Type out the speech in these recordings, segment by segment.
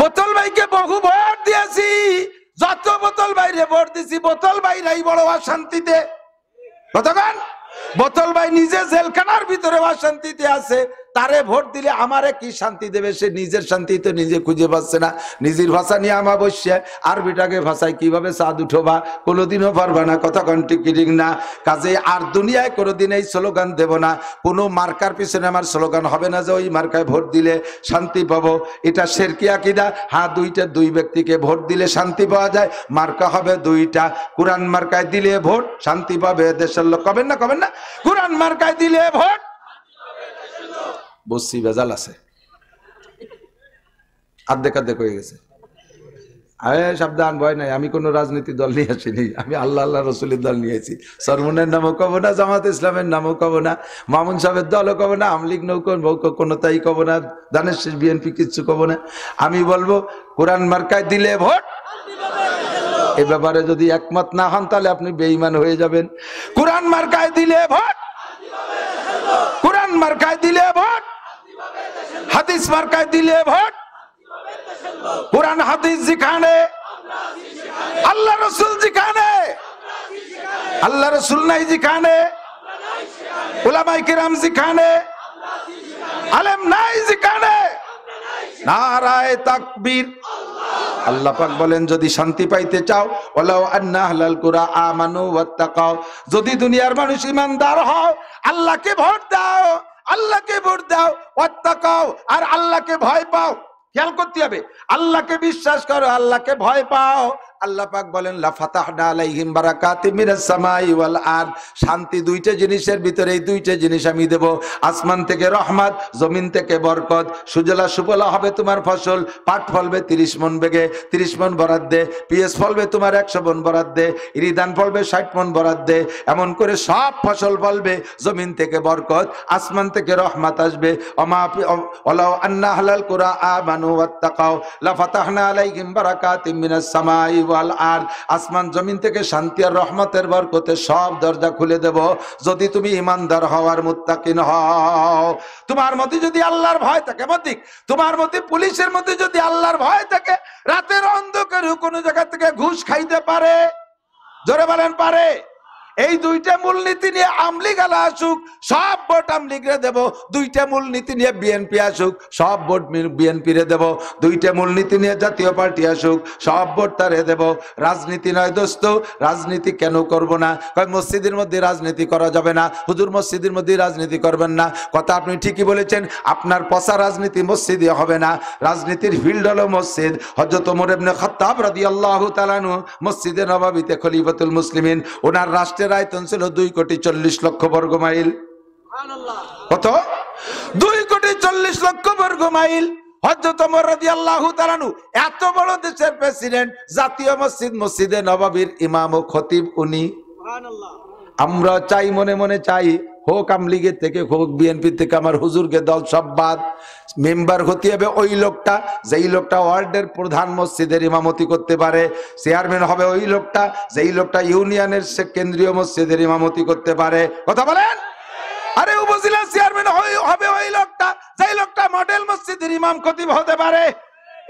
বোতল ভাইকে বহু ভোট দিয়েছি, যত বোতল ভাইরে ভোট দিছি বোতল ভাইরাই বড় অশান্তিতে। কতক্ষণ বোতল ভাই নিজে জেলখানার ভিতরে অশান্তিতে আছে, তারে ভোট দিলে আমারে কি শান্তি দেবে? সে নিজের শান্তি তো নিজে খুঁজে পাচ্ছে না। নিজের ভাষা নিয়ে আমাবস্যা, আরবিটাকে ভাষায় কিভাবে চাঁদ উঠোবা, কোনোদিনও পারবা না। কতক্ষণ ঠিক না? কাজে আর দুনিয়ায় কোনোদিন এই স্লোগান দেব না, কোনো মার্কার পিছনে আমার স্লোগান হবে না যে ওই মার্কায় ভোট দিলে শান্তি পাবো। এটা শিরকি আকীদা। হ্যাঁ, দুই ব্যক্তিকে ভোট দিলে শান্তি পাওয়া যায়, মার্কা হবে দুইটা। কোরআন মার্কায় দিলে ভোট শান্তি পাবে দেশের লোক। কবেন না কোরআন মার্কায় দিলে ভোট। বসছি বেজাল আছে, আর্ধেক হয়ে গেছে। আরে সাবধান, ভয় নাই, আমি কোন রাজনীতি দল নিয়ে আসিনি, আমি আল্লাহ রসুলের দল নিয়েছি। সরমনের নামও কব না, জামাত ইসলামের নামও কব না, মামুন সাহেবের দলও কব না, আমলিগ নৌকো কোনো তাই কব না, দানের শেষ বিএনপি কিচ্ছু কব না। আমি বলবো কোরআন মার্কায় দিলে ভোট। এ ব্যাপারে যদি একমত না হন তাহলে আপনি বেঈমান হয়ে যাবেন। কোরআন মার্কায় দিলে ভোট, কোরআন মার্কায় দিলে ভোট, হাদিস মার্কায় দিলে ভোট। কোরআন হাদিস যেখানে, আল্লাহ রসুল যেখানে, আল্লাহ রসুল নাই যেখানে, উলামায়ে কিরাম যেখানে, আলেম নাই যেখানে, নারায়ে তাকবীর। আল্লাহ পাক বলেন যদি শান্তি পাইতে চাও, ওয়ালাউ আন্না আহলাল কুরা আমানু ওয়াত্তাকাও, যদি দুনিয়ার মানুষ ঈমানদার হও, আল্লাহকে ভোট দাও, আল্লাহকে ভোট দাও, ওয়াত্তাকাও, আর আল্লাহকে ভয় পাও। খেয়াল করতে হবে, আল্লাহকে বিশ্বাস করো, আল্লাহকে ভয় পাও। আল্লাহ পাক বলেন লা ফাতাহনা আলাইহিম বারাকাতিম মিনাস সামাই ওয়াল আরদ, শান্তি দুইটা জিনিসের ভিতরে, এই দুইটা জিনিস আমি দেব। আসমান থেকে রহমত, জমিন থেকে বরকত। সুজলা সুফলা হবে তোমার ফসল, পাট ফলবে 30 মণ বেগে, 30 মণ বরাদ দে। পিএস ফলবে তোমার 100 মণ বরাদ দে। ইরিধান ফলবে 60 মণ বরাদ দে। এমন করে সব ফসল ফলবে, জমিন থেকে বরকত, আসমান থেকে রহমত আসবে। ওয়ালাউ আন্না আহলাল কুরা আমানু ওয়াত্তাকাও লা ফাতাহনা আলাইহিম বারাকাতিম মিনাস সামাই ওয়াল আরদ, আসমান জমিন থেকে শান্তি আর রহমতের বরকতে সব দরজা খুলে দেব, যদি তুমি ঈমানদার হওয়ার মুত্তাকিন হও। তোমার মধ্যে যদি আল্লাহর ভয় থাকে, তোমার মধ্যে পুলিশের মধ্যে যদি আল্লাহর ভয় থাকে, রাতের অন্ধকারে কোনো জায়গা থেকে ঘুষ খাইতে পারে। জোরে বলেন পারে? এই দুইটা মূলনীতি নিয়ে আমলিগ আলা আসুক, সব ভোট আমলিগরে দেব। দুইটা মূলনীতি নিয়ে বিএনপি আসুক, সব ভোট বিএনপি রে দেব। দুইটা মূলনীতি নিয়ে জাতীয় পার্টি আসুক, সব ভোট তারে দেব। রাজনীতি নয় দোস্ত, রাজনীতি কেন করব না? কয় মসজিদের মধ্যে রাজনীতি করা যাবে না। হুজুর মসজিদের মধ্যে রাজনীতি করবেন না, কথা আপনি ঠিকই বলেছেন। আপনার পচা রাজনীতি মসজিদে হবে না, রাজনীতির ফিল্ড হলো মসজিদ। হযরত ওমর ইবনে খাত্তাব রাদিয়াল্লাহু তাআলা আনহু মসজিদে নববীতে খলিফাতুল মুসলিমিন, ওনার রাষ্ট্রের আয়তন ছিল 2,40,00,000 বর্গ মাইল। কত? 2,40,00,000 বর্গ মাইল। হযরত ওমর রাদিয়াল্লাহু তাআলা আনহু এত বড় দেশের প্রেসিডেন্ট, জাতীয় মসজিদ মসজিদে নববীর ইমাম ও খতিব উনি। সুবহানাল্লাহ। আমরা চাই, মনে মনে চাই, হোক আমলিগের থেকে হোক বিএনপি থেকে, আমার হুজুরকে দল সব বাদ, মেম্বার হতে হবে ওই লোকটা, যেই লোকটা ওয়ার্ডের প্রধান মসজিদের ইমামতি করতে পারে। চেয়ারম্যান হবে ওই লোকটা, যেই লোকটা ইউনিয়নের কেন্দ্রীয় মসজিদের ইমামতি করতে পারে। কথা বলেন? আরে উপজেলা চেয়ারম্যান হবে ওই লোকটা, যেই লোকটা মডেল মসজিদের ইমাম খতিব হতে পারে।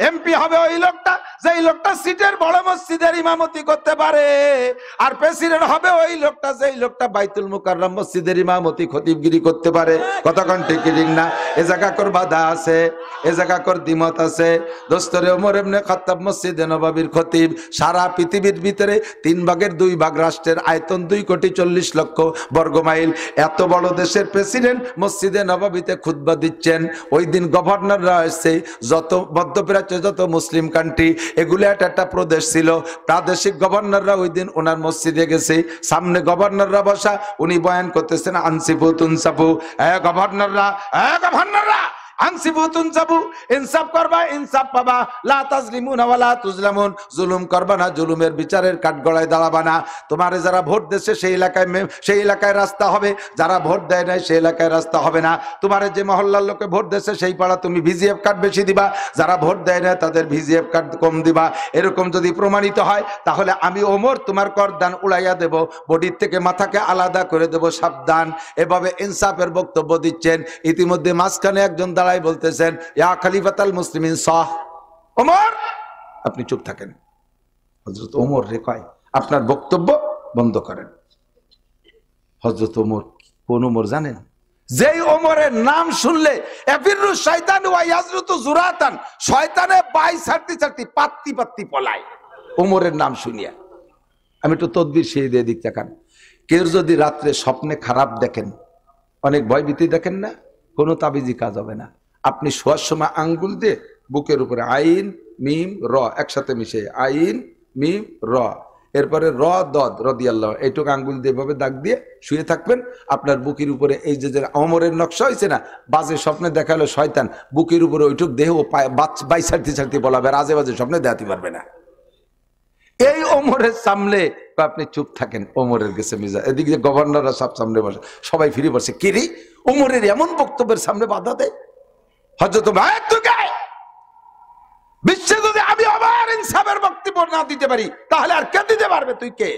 এমপি হবে ওই লোকটা, যেই লোকটা সিটের বড় মসজিদের ইমামতি করতে পারে। আর প্রেসিডেন্ট হবে ওই লোকটা, যেই লোকটা বাইতুল মুকাররম মসজিদের ইমামতি খতিবগিরি করতে পারে। কতক্ষণ ঠিক না? এ জায়গা কর বাধা আছে, এ জায়গা কর দ্বিমত আছে। দোস্তরে ওমর ইবনে খাত্তাব মসজিদে নববীর খতিব। সারা পৃথিবীর ভিতরে 3 ভাগের 2 ভাগ রাষ্ট্রের আয়তন 2,40,00,000 বর্গ মাইল। এত বড় দেশের প্রেসিডেন্ট মসজিদে নববীতে খুতবা দিচ্ছেন। ওই দিন গভর্নররা এসে, যত মধ্যপ্রাচ্য যত মুসলিম কান্ট্রি, এগুলো একটা প্রদেশ ছিল, প্রাদেশিক গভর্নররা ওই দিন ওনার মসজিদে গেছে। সামনে গভর্নররা বসা, উনি বয়ান করতেছেন আনসিফু তুনসাফু। গভর্নররা আনসিফু তুনসাফু, ইনসাফ করবা ইনসাফ পাবা, লা তাজলিমুনা ওয়ালা তুজলামুন, জুলুম করবা না, জুলুমের বিচারের কাঠগড়ায় দাঁড়াবা না। তোমারে যারা ভোট দিয়েছে সেই এলাকায় রাস্তা হবে, যারা ভোট দেয় নাই সেই এলাকায় রাস্তা হবে না। তোমারে যে মহল্লার লোকে ভোট দিয়েছে সেই পাড়া তুমি ভিজিএফ কার্ড বেশি দিবা, যারা ভোট দেয় না তাদের ভিজিএফ কার্ড কম দিবা। এরকম যদি প্রমাণিত হয় তাহলে আমি ওমর তোমার করদান উড়াইয়া দেব, বডির থেকে মাথাকে আলাদা করে দেব, সাবধান। এভাবে ইনসাফের বক্তব্য দিচ্ছেন। ইতিমধ্যে মাঝখানে একজন দাঁড়ায় বলতেছেন, ইয়া খলিফাতুল মুসলিমিন সাহ, ওমর আপনি চুপ থাকেন। হযরত ওমর রে কয়, আপনার বক্তব্য বন্ধ করেন। হযরত ওমর, কোন ওমর জানেন? যেই ওমরের নাম শুনলে এফিরু শয়তান ওয়া ইয়াজরুতু জুরাতান, শয়তানে বাই ছাড়তে ছাড়তে পাত্তি পাত্তি পলায় ওমরের নাম শুনিয়া। আমি একটু তদবির সেই দিয়ে দিক তাকান। কেউ যদি রাত্রে স্বপ্নে খারাপ দেখেন, অনেক ভয়ভীতি দেখেন না, কোনো তাবিজি কাজ হবে না। আপনি শোয়ার সময় আঙ্গুল দিয়ে বুকের উপরে আইন মিম র একসাথে মিশে, আইন মিম র, এরপরে র দদ রদিয়াল্লাহ, এইটুকু আঙ্গুল দিয়ে ভাবে দাগ দিয়ে শুয়ে থাকবেন। আপনার বুকের উপরে এই যে ওমরের নকশা হয়েছে না, বাজে স্বপ্নে দেখালো শয়তান, বুকের উপরে ওইটুক দেহ বাই ছাড়তে ছাড়তে বলাবে, আর আজে বাজে স্বপ্নে দেখাতে পারবে না। এই ওমরের সামনে আপনি চুপ থাকেন। ওমরের গেছে মিজাজ, এদিকে গভর্নররা সব সামনে বসে, সবাই ফিরে বসে, কিরি ওমরের এমন বক্তব্যের সামনে বাধা দেয়। হযরত বিশ্বে যদি আমি আবার ইনসাফের বক্তব্য না দিতে পারি, তাহলে আর কে দিতে পারবে? তুই কে?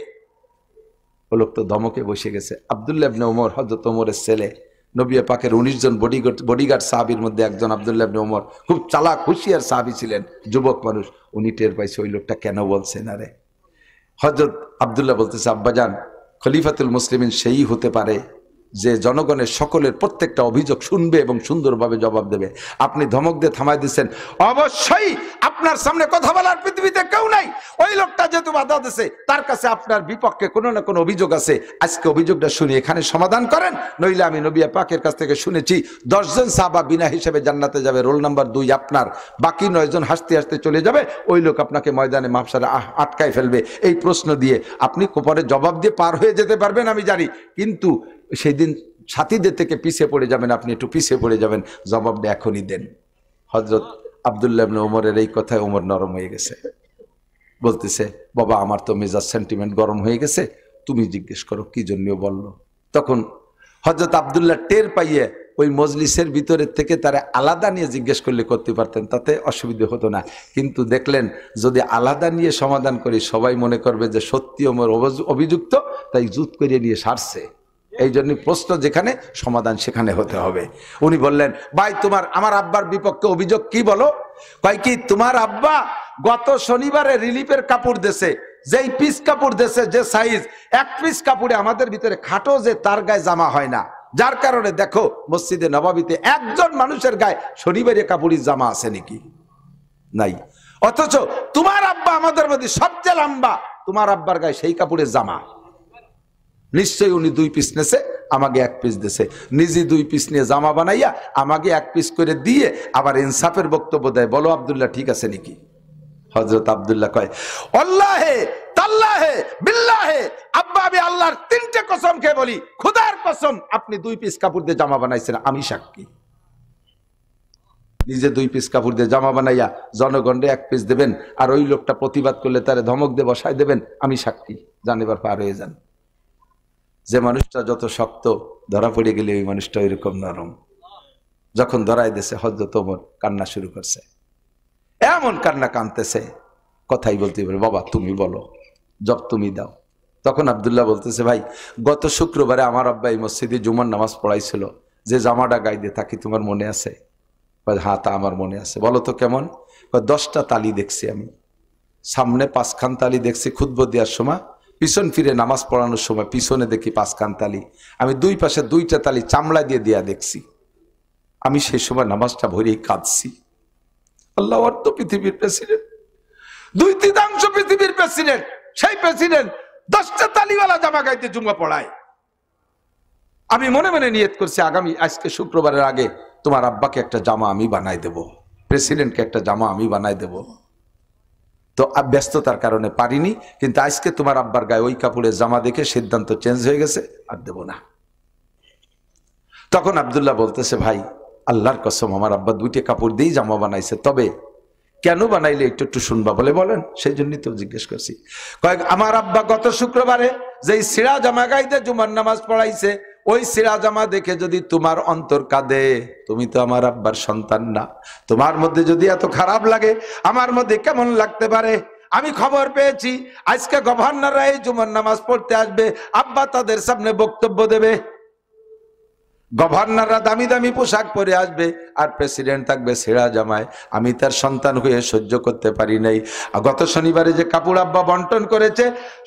ও লোক তো ধমকে বসে গেছে। আব্দুল্লাহ ইবনে ওমর, হযরত ওমরের ছেলে, নবী পাকের 19 জন বডিগার্ড সাহাবীর মধ্যে একজন আব্দুল্লাহ ইবনে ওমর, খুব চালাক হুঁশিয়ার সাহাবী ছিলেন, যুবক মানুষ। উনি টের পাইছে ওই লোকটা কেন বলছে না রে। হযরত আব্দুল্লাহ বলতেছে, আব্বাজান, খলিফাতুল মুসলিমিন সেই হতে পারে যে জনগণের সকলের প্রত্যেকটা অভিযোগ শুনবে এবং সুন্দরভাবে জবাব দেবে। আপনি ধমক দিয়ে থামাই দিচ্ছেন, অবশ্যই আপনার সামনে কথা বলার পৃথিবীতে কেউ নাই। ওই লোকটা যেহেতু বাধা দিচ্ছে, তার কাছে আপনার বিপক্ষে কোনো না কোনো অভিযোগ আছে। আজকে অভিযোগটা শুনে এখানে সমাধান করেন, নইলে আমি নবী পাকের কাছ থেকে শুনেছি 10 জন সাহাবা বিনা হিসেবে জান্নাতে যাবে, রোল নাম্বার 2 আপনার, বাকি 9 জন হাসতে হাসতে চলে যাবে। ওই লোক আপনাকে ময়দানে মাহশারে আটকায় ফেলবে। এই প্রশ্ন দিয়ে আপনি পরে জবাব দিয়ে পার হয়ে যেতে পারবেন আমি জানি, কিন্তু সেই দিন সাথীদের থেকে পিছিয়ে পড়ে যাবেন, আপনি একটু পিছিয়ে পড়ে যাবেন। জবাবটা এখনই দেন। হযরত আব্দুল্লাহ ইবনে ওমরের এই কথায় ওমর নরম হয়ে গেছে, বলতেছে, বাবা আমার তো মেজাজ সেন্টিমেন্ট গরম হয়ে গেছে, তুমি জিজ্ঞেস করো কি জন্য বলল। তখন হযরত আব্দুল্লাহ টের পাইয়ে ওই মজলিসের ভিতরের থেকে তারা আলাদা নিয়ে জিজ্ঞেস করলে করতে পারতেন, তাতে অসুবিধা হতো না। কিন্তু দেখলেন যদি আলাদা নিয়ে সমাধান করি, সবাই মনে করবে যে সত্যি ওমর অভিযুক্ত, তাই জুত করে নিয়ে সারছে। এই জন্য প্রশ্ন যেখানে, সমাধান সেখানে হতে হবে। উনি বললেন, ভাই তোমার আমার আব্বার বিপক্ষে অভিযোগ কি বলো? কয় কি, তোমার আব্বা গত শনিবারে রিলিফের কাপড় দেশে, যেই পিস কাপড় দেশে যে সাইজ, এক পিস কাপড়ে আমাদের ভিতরে খাটো যে তার গায়ে জামা হয় না, যার কারণে দেখো মসজিদে নববীতে একজন মানুষের গায়ে শনিবারে কাপড়ি জামা আছে নাকি? নাই। অথচ তোমার আব্বা আমাদের মধ্যে সবচেয়ে লম্বা, তোমার আব্বার গায়ে সেই কাপড়ের জামা। নিশ্চয়ই উনি 2 পিস নেছে, আমাকে 1 পিস দিয়েছে। নিজে 2 পিস নিয়ে জামা বানাইয়া আমাকে 1 পিস করে দিয়ে আবার ইনসাফের বক্তব্য দেয়। বলো আব্দুল্লাহ ঠিক আছে নাকি? হযরত আব্দুল্লাহ কয়, আল্লাহে তাল্লাহে বিল্লাহে, আব্বা আমি আল্লাহর 3টে কসম খেয়ে বলি, খোদার কসম আপনি 2 পিস কাপড় দিয়ে জামা বানাইছেন, আমি সাক্ষী। নিজে 2 পিস কাপড় দিয়ে জামা বানাইয়া জনগণে 1 পিস দেবেন, আর ওই লোকটা প্রতিবাদ করলে তারে ধমক দিয়ে বসায় দেবেন, আমি সাক্ষী। জানিবার পার হয়ে যান। যে মানুষটা যত শক্ত, ধরা পড়ে গেলে ওই মানুষটা ওইরকম নরম। যখন ধরাই দিয়েছে, হযরত ওমর কান্না শুরু করছে, এমন কান্না কানতেছে, কথাই বলতে পারে, বাবা তুমি বলো, জব তুমি দাও। তখন আব্দুল্লাহ বলতেছে, ভাই গত শুক্রবারে আমার আব্বা এই মসজিদে জুমার নামাজ পড়াইছিল, যে জামাটা গায়ে দিয়ে থাকি তোমার মনে আছে? হ্যাঁ তা আমার মনে আছে। বলো তো কেমন? 10টা তালি দেখছি আমি, সামনে 5খান তালি দেখছি খুতবা দেওয়ার সময়, পিছন ফিরে নামাজ পড়ানোর সময় পিছনে দেখি 5খান তালি, আমি 2 পাশে 2টা তালি চামড়া দিয়ে দেয়া দেখছি। আমি সেই সময় নামাজটা ভরেই কাঁদছি। আল্লাহ অর্থ পৃথিবীর প্রেসিডেন্ট, 2/3 পৃথিবীর প্রেসিডেন্ট, সেই প্রেসিডেন্ট 10টা তালিওয়ালা জামা গাইতে জুমা পড়ায়। আমি মনে মনে নিয়ত করছি, আজকে শুক্রবারের আগে তোমার আব্বাকে একটা জামা আমি বানাই দেব, প্রেসিডেন্টকে একটা জামা আমি বানাই দেব। তো ব্যস্ততার কারণে পারিনি, কিন্তু আজকে তোমার আব্বার গায়ে ওই কাপড়ের জামা দেখে সিদ্ধান্ত চেঞ্জ হয়ে গেছে, আর দেব না। তখন আব্দুল্লাহ বলতেছে, ভাই আল্লাহর কসম আমার আব্বা 2টে কাপড় দিয়েই জামা বানাইছে, তবে কেন বানাইলে একটু শুনবা বলে বলেন, সেই জন্যই তো জিজ্ঞেস করছি। কয়েক আমার আব্বা গত শুক্রবারে যেই সিরা জামা গাইতে জুমার নামাজ পড়াইছে, ওই সিরা জামা দেখে যদি তোমার অন্তর কাঁদে, তুমি তো আমার আব্বার সন্তান না, তোমার মধ্যে যদি এত খারাপ লাগে, আমার মধ্যে কেমন লাগতে পারে? আমি খবর পেয়েছি আজকে গভর্নররা এই জুমার নামাজ পড়তে আসবে, আব্বা তাদের সামনে বক্তব্য দেবে। গভর্নররা দামি দামি পোশাক পরে আসবে আর প্রেসিডেন্ট থাকবে ছেঁড়া জামায়। আমি তার সন্তান হয়ে সহ্য করতে পারি নাই। গত শনিবারে যে কাপড় আব্বা বন্টন করেছে,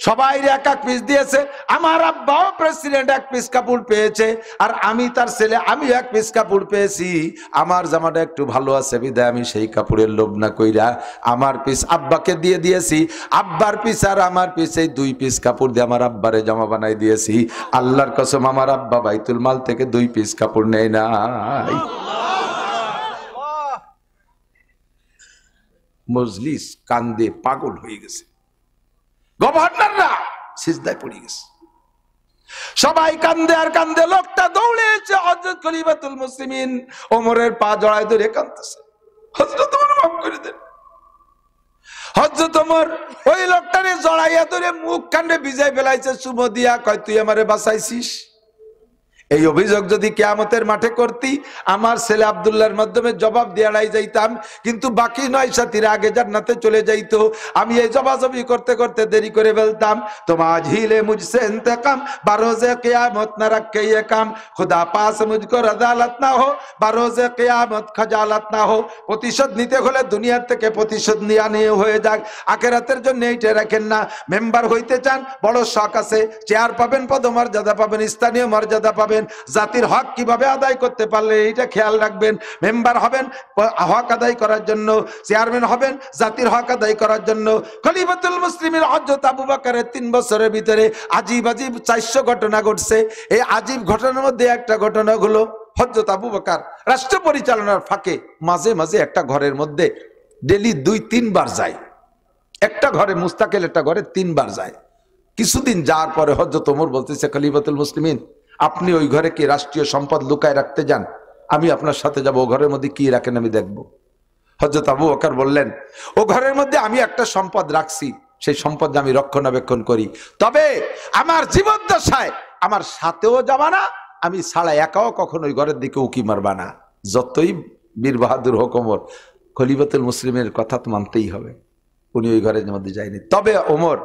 সবাই এক এক পিস দিয়েছে। আমার আব্বাও প্রেসিডেন্ট এক পিস কাপড় পেয়েছে, আর আমি তার ছেলে আমি এক পিস কাপড় পেয়েছি। আমার জামাটা একটু ভালো আছে বিধায় আমি সেই কাপড়ের লোভ না কইরা আমার পিস আব্বাকে দিয়ে দিয়েছি। আব্বার পিস আর আমার পিস এই 2 পিস কাপড় দিয়ে আমার আব্বারে জামা বানাই দিয়েছি। আল্লাহর কসম আমার আব্বা বাইতুল মাল থেকে 2 পিস কাপড় নেই নাই। মজলিস কান্দে পাগল হয়ে গেছে, গভর্নররা সিজদায় পড়ে গেছে, সবাই কান্দে আর কান্দে। লোকটা দৌড়ে এসে হযরত খলিফাতুল মুসলিমিন ওমরের পা জড়ায় ধরে কাঁদতেছে, হযরত ওমর মাফ করে দেন। হযরত ওমর ওই লোকটারে জড়াইয়া ধরে মুখ কানে ভিজাই ফেলাইছে চুমো দিয়া, কয় তুই আমারে বাঁচাইছিস। এই অভিযোগ যদি কিয়ামতের মাঠে করতি, আমার ছেলে আব্দুল্লাহর মাধ্যমে জবাব দেওয়াই যাইতাম, কিন্তু বাকি 9 সাথীরা আগে জান্নাতে চলে যাইতো। আমি এই জবাজবি করতে করতে দেরি করে ফেলতাম। তোমার ঝিলে মুঝসে ইন্তেকাম, বারোজে কিয়ামত না রাখে ये काम, खुदा पास मुझको रजालत ना हो, বারোজে কিয়ামত খজালত না हो। প্রতিশোধ নিতে হলে দুনিয়ার থেকে প্রতিশোধ নিয়ে হয়ে যাক, আখিরাতের জন্য এইটা রাখেন না। মেম্বার হইতে চান, বড় শখ আছে, চেয়ার পাবেন, পদমর্যাদা পাবেন, স্থানীয় মর্যাদা পাবেন, জাতির হক কিভাবে আদায় করতে পারলে এটা খেয়াল রাখবেন। মেম্বার হবেন হক আদায় করার জন্য, চেয়ারম্যান হবেন জাতির হক আদায় করার জন্য। খলিফাতুল মুসলিমিন হযরত আবু বকরের 3 বছরের ভিতরে আজীব আজীব 400 ঘটনা ঘটছে। এই আজীব ঘটনার মধ্যে একটা ঘটনা হলো, হযরত আবু বকর রাষ্ট্র পরিচালনার ফাঁকে মাঝে মাঝে একটা ঘরের মধ্যে ডেলি 2-3 বার যায়। একটা ঘরে মুস্তাকিল একটা ঘরে 3 বার যায়। কিছুদিন যাওয়ার পরে হযরত ওমর বলতেছে, খলিফাতুল মুসলিমিন আপনি ওই ঘরে কি রাষ্ট্রীয় সম্পদ লুকায় রাখতে যান? আমি আপনার সাথে যাব, ও ঘরের মধ্যে কি রাখেন আমি দেখব। হযরত আবু বকর বললেন, ও ঘরের মধ্যে আমি একটা সম্পদ রাখছি, সেই সম্পদ আমি রক্ষণাবেক্ষণ করি, তবে আমার জীবদ্দশায় আমার সাথেও যাবা না, আমি ছাড়া একাও কখনো ওই ঘরের দিকে উকি মারবা না। যতই বীর বাহাদুর হোক ওমর, খলিফাতুল মুসলিমের কথা তো মানতেই হবে। উনি ওই ঘরের মধ্যে যায়নি। তবে ওমর,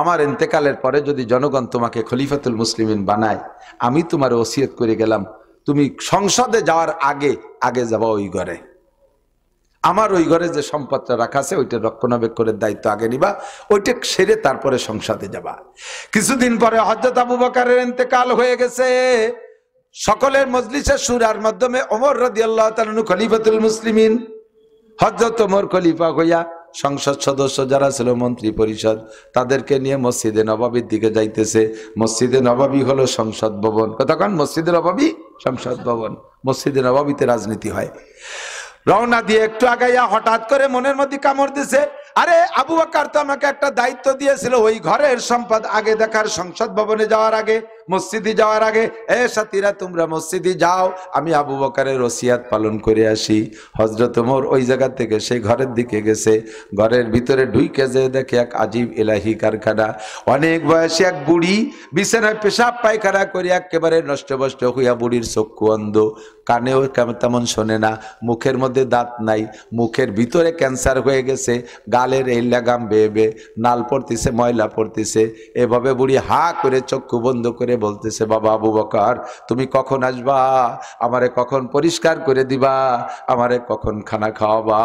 আমার ইন্তেকালের পরে যদি জনগণ তোমাকে খলিফাতুল মুসলিমিন বানায়, আমি তোমার ওসিয়ত করে গেলাম, তুমি সংসদে যাওয়ার আগে আগে যাবা ওই ঘরে। আমার ওই ঘরে যে সম্পদটা রাখা আছে ওইটা রক্ষণাবেক্ষণের দায়িত্ব আগে নিবা, ওইটা সেরে তারপরে সংসদে যাবা। কিছুদিন পরে হযরত আবু বকরের ইন্তেকাল হয়ে গেছে। সকলের মজলিসের শুরার মাধ্যমে ওমর রাদিয়াল্লাহু তাআলা আনহু খলিফাতুল মুসলিমিন। হযরত ওমর খলিফা হইয়া সংসদ সদস্য যারা ছিল, মন্ত্রী পরিষদ, তাদেরকে নিয়ে মসজিদে নববীর দিকে যাইতেছে। মসজিদে নববী হলো সংসদ ভবন। কতক্ষণ মসজিদে নববী সংসদ ভবন, মসজিদে নববীতে রাজনীতি হয়। রওনা দিয়ে একটু আগাইয়া হঠাৎ করে মনের মধ্যে কামড় দিছে, আরে আবু বকর তো আমাকে একটা দায়িত্ব দিয়েছিল ওই ঘরের সম্পদ আগে দেখার, সংসদ ভবনে যাওয়ার আগে, মসজিদে যাওয়ার আগে। এ সাথীরা তোমরা মসজিদে যাও, আমি আবু বকরের ওসিয়াত পালন করে আসি। হযরত ওমর ওই জায়গা থেকে সেই ঘরের দিকে গেছে। ঘরের ভিতরে ঢুকে যে দেখে এক আজীব এলাহি কারখানা। অনেক বয়সী এক বুড়ি বিছানায় পেশাব পায়খানা করে একেবারে নষ্টভষ্ট হইয়া, বুড়ির চক্ষু অন্ধ, কানেও তেমন শোনে না, মুখের মধ্যে দাঁত নাই, মুখের ভিতরে ক্যান্সার হয়ে গেছে, গালের এই লাগাম বেয়ে বেয়ে নাল পড়তেছে, ময়লা পড়তেছে। এভাবে বুড়ি হা করে চক্ষু বন্ধ করে বলতেছে, বাবা আবু বকর তুমি কখন আসবা, আমারে কখন পরিষ্কার করে দিবা, আমারে কখন খানা খাওয়াবা।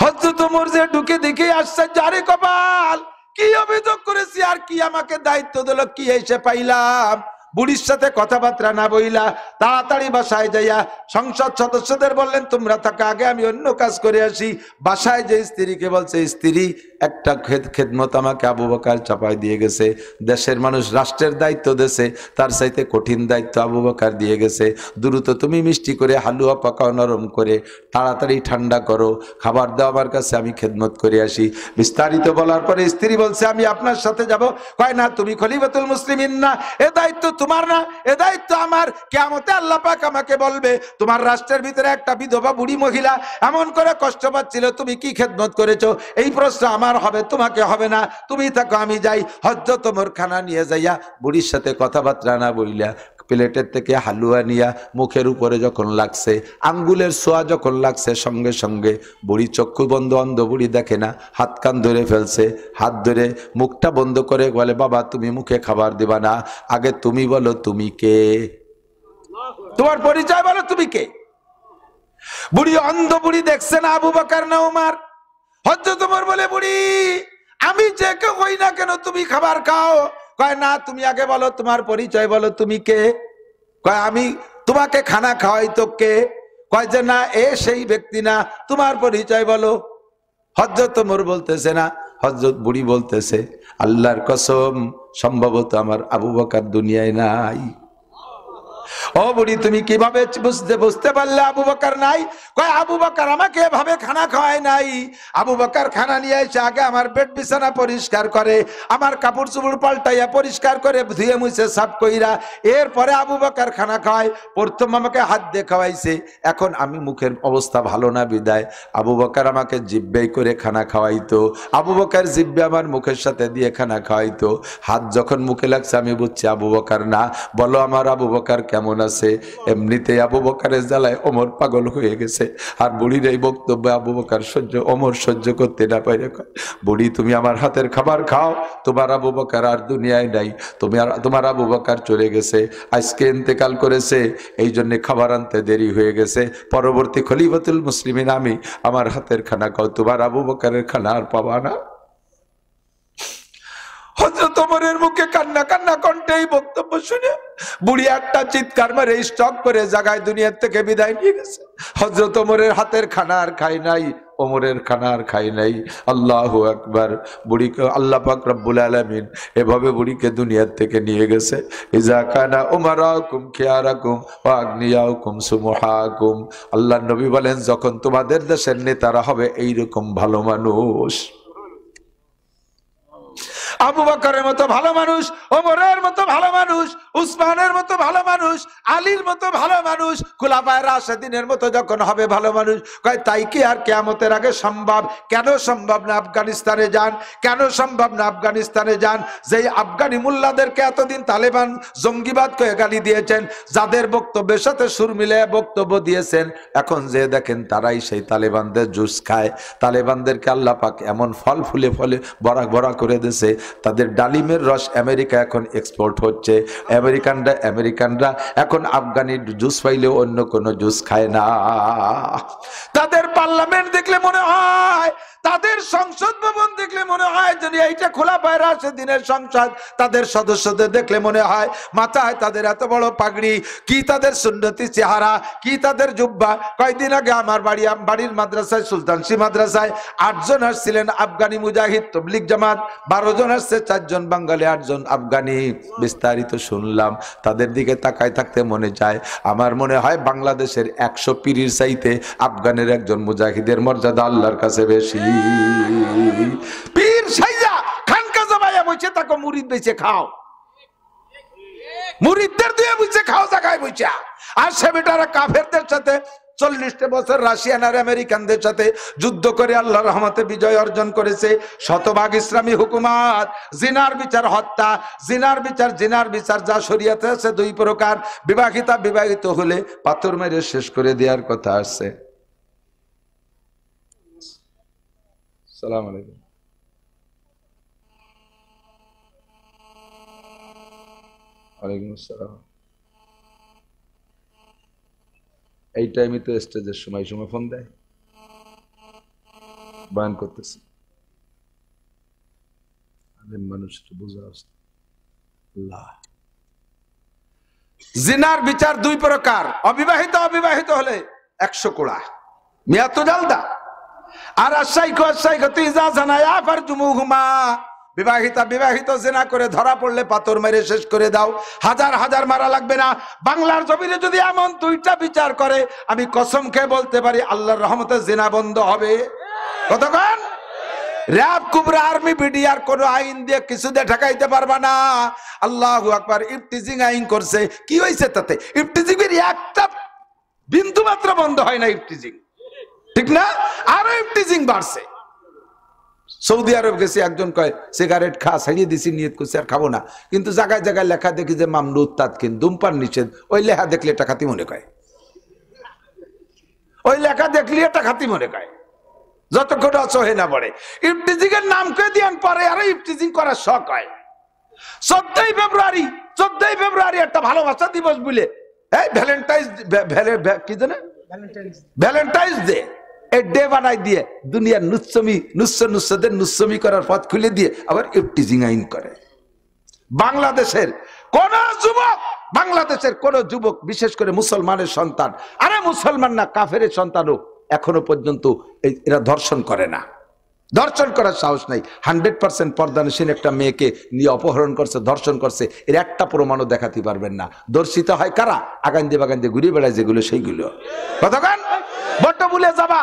হযরত ওমর যে ঢুকে দেখে আসছে, যারে কপাল, কি অভিযোগ করেছি আর কি আমাকে দায়িত্ব দিল, কি এসে পাইলাম। বুড়ির সাথে কথাবার্তা না বইলা তাড়াতাড়ি বাসায় যাইয়া সংসদ সদস্যদের বললেন, তোমরা থাকা আগে আমি অন্য কাজ করে আসি। বাসায় যে স্ত্রীকে বলছে, স্ত্রী একটা খেদমত আমাকে আবু বকর চাপাই দিয়ে গেছে। দেশের মানুষ রাষ্ট্রের দায়িত্ব দেশে, তার চাইতে কঠিন দায়িত্ব আবু বকর দিয়ে গেছে। দ্রুত তুমি মিষ্টি করে হালুয়া পাকাও, নরম করে তাড়াতাড়ি ঠান্ডা করো, খাবার দাও আমার কাছে, আমি খেদমত করে আসি। বিস্তারিত বলার পরে স্ত্রী বলছে, আমি আপনার সাথে যাব। কয় না, তুমি খলিফাতুল মুসলিমিন না, এ দায়িত্ব তোমার না, এ দায়িত্ব আমার। কিয়ামতে আল্লাহ পাক আমাকে বলবে, তোমার রাষ্ট্রের ভিতরে একটা বিধবা বুড়ি মহিলা এমন করে কষ্ট পাচ্ছিল, তুমি কি খেদমত করেছো? এই প্রশ্ন আমার আমার হবে, তোমাকে হবে না, তুমি থাকো আমি যাই। হযরত ওমর খানা নিয়ে যাইয়া বুড়ির সাথে কথাবার্তা না বইলা প্লেটের থেকে হালুয়া নিয়া মুখের উপরে যখন লাগছে, আঙ্গুলের ছোঁয়া যখন লাগছে, সঙ্গে সঙ্গে বুড়ি চক্ষু বন্ধ, অন্ধ বুড়ি দেখে না, হাত কান ধরে ফেলছে। হাত ধরে মুখটা বন্ধ করে বলে, বাবা তুমি মুখে খাবার দিবা না, আগে তুমি বলো তুমি কে, তোমার পরিচয় বলো তুমি কে। বুড়ি অন্ধ, বুড়ি দেখছে না আবু বকর না ওমর। হযরত ওমর বলে, বুড়ি আমি যে কেউ হই না কেন তুমি খাবার খাও। কয় না, তুমি আগে বলো তোমার পরিচয় বলো তুমি কে। কয় আমি তোমাকে খানা খাওয়াই তো কে। কয় যে না, এ সেই ব্যক্তি না, তোমার পরিচয় বলো। হযরত ওমর বলতেছে না, হযরত বুড়ি বলতেছে, আল্লাহর কসম সম্ভবত আমার আবু বকর দুনিয়ায় নাই। ও বুড়ি তুমি কিভাবে বুঝতে পারলে আবু বকর নাই? কয় আবু বকর আমাকে এভাবে খানা খাওয়ায় নাই। আবু বকর খানা নিয়ে এসে আগে আমার বেড বিছানা পরিষ্কার করে, আমার কাপড় চোপড় পাল্টাইয়া পরিষ্কার করে ধুয়ে মুছে সাফ কইরা এরপরে আবু বকর খানা খাওয়ায়। প্রথম আমাকে হাত দিয়ে খাওয়াইছে, এখন আমি মুখের অবস্থা ভালো না বিদায় আবু বকর আমাকে জিব্বে করে খানা খাওয়াইতো। আবু বকর জিব্বে আমার মুখের সাথে দিয়ে খানা খাওয়াইতো। হাত যখন মুখে লাগছে আমি বুঝছি আবু বকর না। বলো আমার আবু বকর কেমন আছে? এমনিতে আবু বকরের জ্বালায় ওমর পাগল হয়ে গেছে। আর বুড়ির এই বক্তব্য আবু বকর ওমর সহ্য করতে না পারে। বুড়ি তুমি আমার হাতের খাবার খাও, তোমার আবু বকর আর দুনিয়ায় নাই, তোমার আবু বকর চলে গেছে, আজকে ইন্তেকাল করেছে, এই জন্য খাবার আনতে দেরি হয়ে গেছে। পরবর্তী খলিফাতুল মুসলিমিন আমি, আমার হাতের খানা খাও, তোমার আবু বকরের খানা আর পাবা না। হযরত ওমরের মুখে কান্না কান্না কণ্ঠে এই বক্তব্য শুনে বুড়ি একটা চিৎকার মারে স্টক করে জায়গায় দুনিয়ার থেকে বিদায় নিয়ে গেছে। হযরত ওমরের হাতের খানা আর খাই নাই, ওমরের খানা আর খাই নাই। আল্লাহু আকবার। বুড়িকে আল্লাহ পাক রব্বুল আলামিন এভাবে বুড়িকে দুনিয়ার থেকে নিয়ে গেছে। ইজা কানা উমারাকুম খিয়ারাকুম ওয়া আগনিয়াকুম সুমহাকুম। আল্লাহর নবী বলেন, যখন তোমাদের দেশের নেতারা হবে এইরকম ভালো মানুষ, আবু বকরের মতো ভালো মানুষ, ওমরের মতো ভালো মানুষ, উসমানের মতো ভালো মানুষ, আলীর মতো ভালো মানুষ, খুলাফায়ে রাশিদিনের মতো যখন হবে ভালো মানুষ, কয় তাই কি আর কিয়ামতের আগে সম্ভব? কেন সম্ভব না? আফগানিস্তানে যান, কেন সম্ভব না? আফগানিস্তানে যান, যেই আফগানি মুল্লাদেরকে এতদিন তালেবান জঙ্গিবাদ করে গালি দিয়েছেন, যাদের বক্তব্যের সাথে সুর মিলে বক্তব্য দিয়েছেন, এখন যে দেখেন তারাই সেই তালেবানদের জুস খায়। তালেবানদেরকে আল্লাহ পাক এমন ফল ফুলে ফলে ভরা ভরা করে দিয়েছে, তাদের ডালিমের রস আমেরিকা এখন এক্সপোর্ট হচ্ছে। আমেরিকানরা এখন আফগানির জুস পাইলেও অন্য কোনো জুস খায় না। তাদের পার্লামেন্ট দেখলে মনে হয়, তাদের সংসদ ভবন দেখলে মনে হয় যদি এইটা খোলাফায়ে রাশিদিনের সংসদ। তাদের সদস্যদের দেখলে মনে হয় মাথায় তাদের এত বড় পাগড়ি, কি তাদের সুন্নতি চেহারা, কি তাদের জুব্বা। কয়েকদিন আগে আমার বাড়ির মাদ্রাসায়, সুলতানসি মাদ্রাসায় 8 জন আসছিলেন আফগানি মুজাহিদ তবলিগ জামাত, 12 জন আসছে, 4 জন বাঙালি, 8 জন আফগানি। বিস্তারিত শুনলাম, তাদের দিকে তাকায় থাকতে মনে চায়, আমার মনে হয় বাংলাদেশের 100 পীরের চাইতে আফগানের একজন মুজাহিদের মর্যাদা আল্লাহর কাছে বেশি। পীর সাইজা খানকা জমাইয়া বসে থাকো, মুরিদ বেচে খাও, মুরিদদের দিয়ে বসে খাও জায়গায় বসে। আর সে বেটারা কাফেরদের সাথে 40 বছর রাশিয়ান আর আমেরিকানদের সাথে যুদ্ধ করে আল্লাহর রহমতে বিজয় অর্জন করেছে। শতভাগ ইসলামী হুকুমত, জিনার বিচার হত্যা, জিনার বিচার যা শরীয়তে আছে 2 প্রকার। বিবাহিত হলে পাথর মেরে শেষ করে দেওয়ার কথা আছে। সালাম আলাইকুম। ওয়ালাইকুম আসসালাম। এই টাইমে তো স্টেজের সময় ফোন দেয়, বয়ান করতেছি, মানুষটা বোঝা আসছে। জিনার বিচার 2 প্রকার। অবিবাহিত হলে 100 কোড়া মিয়া তো জালদা। আর বিবাহিত জিনা করে ধরা পড়লে পাথর মেরে শেষ করে দাও। হাজার মারা লাগবে না। বাংলার জমিনে যদি এমন 2টা বিচার করে, আমি কসম খেয়ে বলতে পারি আল্লাহর রহমতে জিনা বন্ধ হবে। কতক্ষণ? র‍্যাব, কুবরা, আর্মি, বিডিআর কোন আইন দিয়ে কিছু দিয়ে ঠেকাইতে পারবা না। আল্লাহু আকবার। ইফতিজিং আইন করছে, কি হয়েছে তাতে? ইফতিজিং এর একটা বিন্দু মাত্র বন্ধ হয় না। ইফতিজিং ঠিক না, আরো ইফতিজিং বাড়ছে। সৌদি আরব গেছি, একজন কয় সিগারেট খা, ছাড়িয়ে দিছি, নিয়ত করছি আর খাবো না, কিন্তু জায়গায় জায়গায় লেখা দেখি যে মামনু তাৎকিন, ধূমপান নিষেধ। ওই লেখা দেখলে এটা খাতি মনে কয়, ওই লেখা দেখলে এটা খাতি মনে কয়, যতক্ষণ অসহে না পড়ে। ইফটিজিং এর নাম কে দিয়ান পরে আরো ইফটিজিং করার শখ হয়। 14ই ফেব্রুয়ারি একটা ভালোবাসা দিবস বলে ভ্যালেন্টাইন্স ডে, এই ডে বানাই দিয়ে দুনিয়ার নুচ্ছদের নুচ্ছমি করার পথ খুলে দিয়ে আবার ইফটিজিং আইন করে। বাংলাদেশের কোন যুবক, বিশেষ করে মুসলমানের সন্তান, আরে মুসলমান না কাফের সন্তানও এখনো পর্যন্ত এরা ধর্ষণ করে না, ধর্ষণ করার সাহস নাই। 100% পর্দানসীন একটা মেয়েকে নিয়ে অপহরণ করছে, ধর্ষণ করছে, এর একটা প্রমাণও দেখাতে পারবেন না। ধর্ষিত হয় কারা? আগান্দে বাগান্দে ঘুরে বেড়ায় যেগুলো, সেইগুলো। কতক্ষণ বট্ট বলে যাবা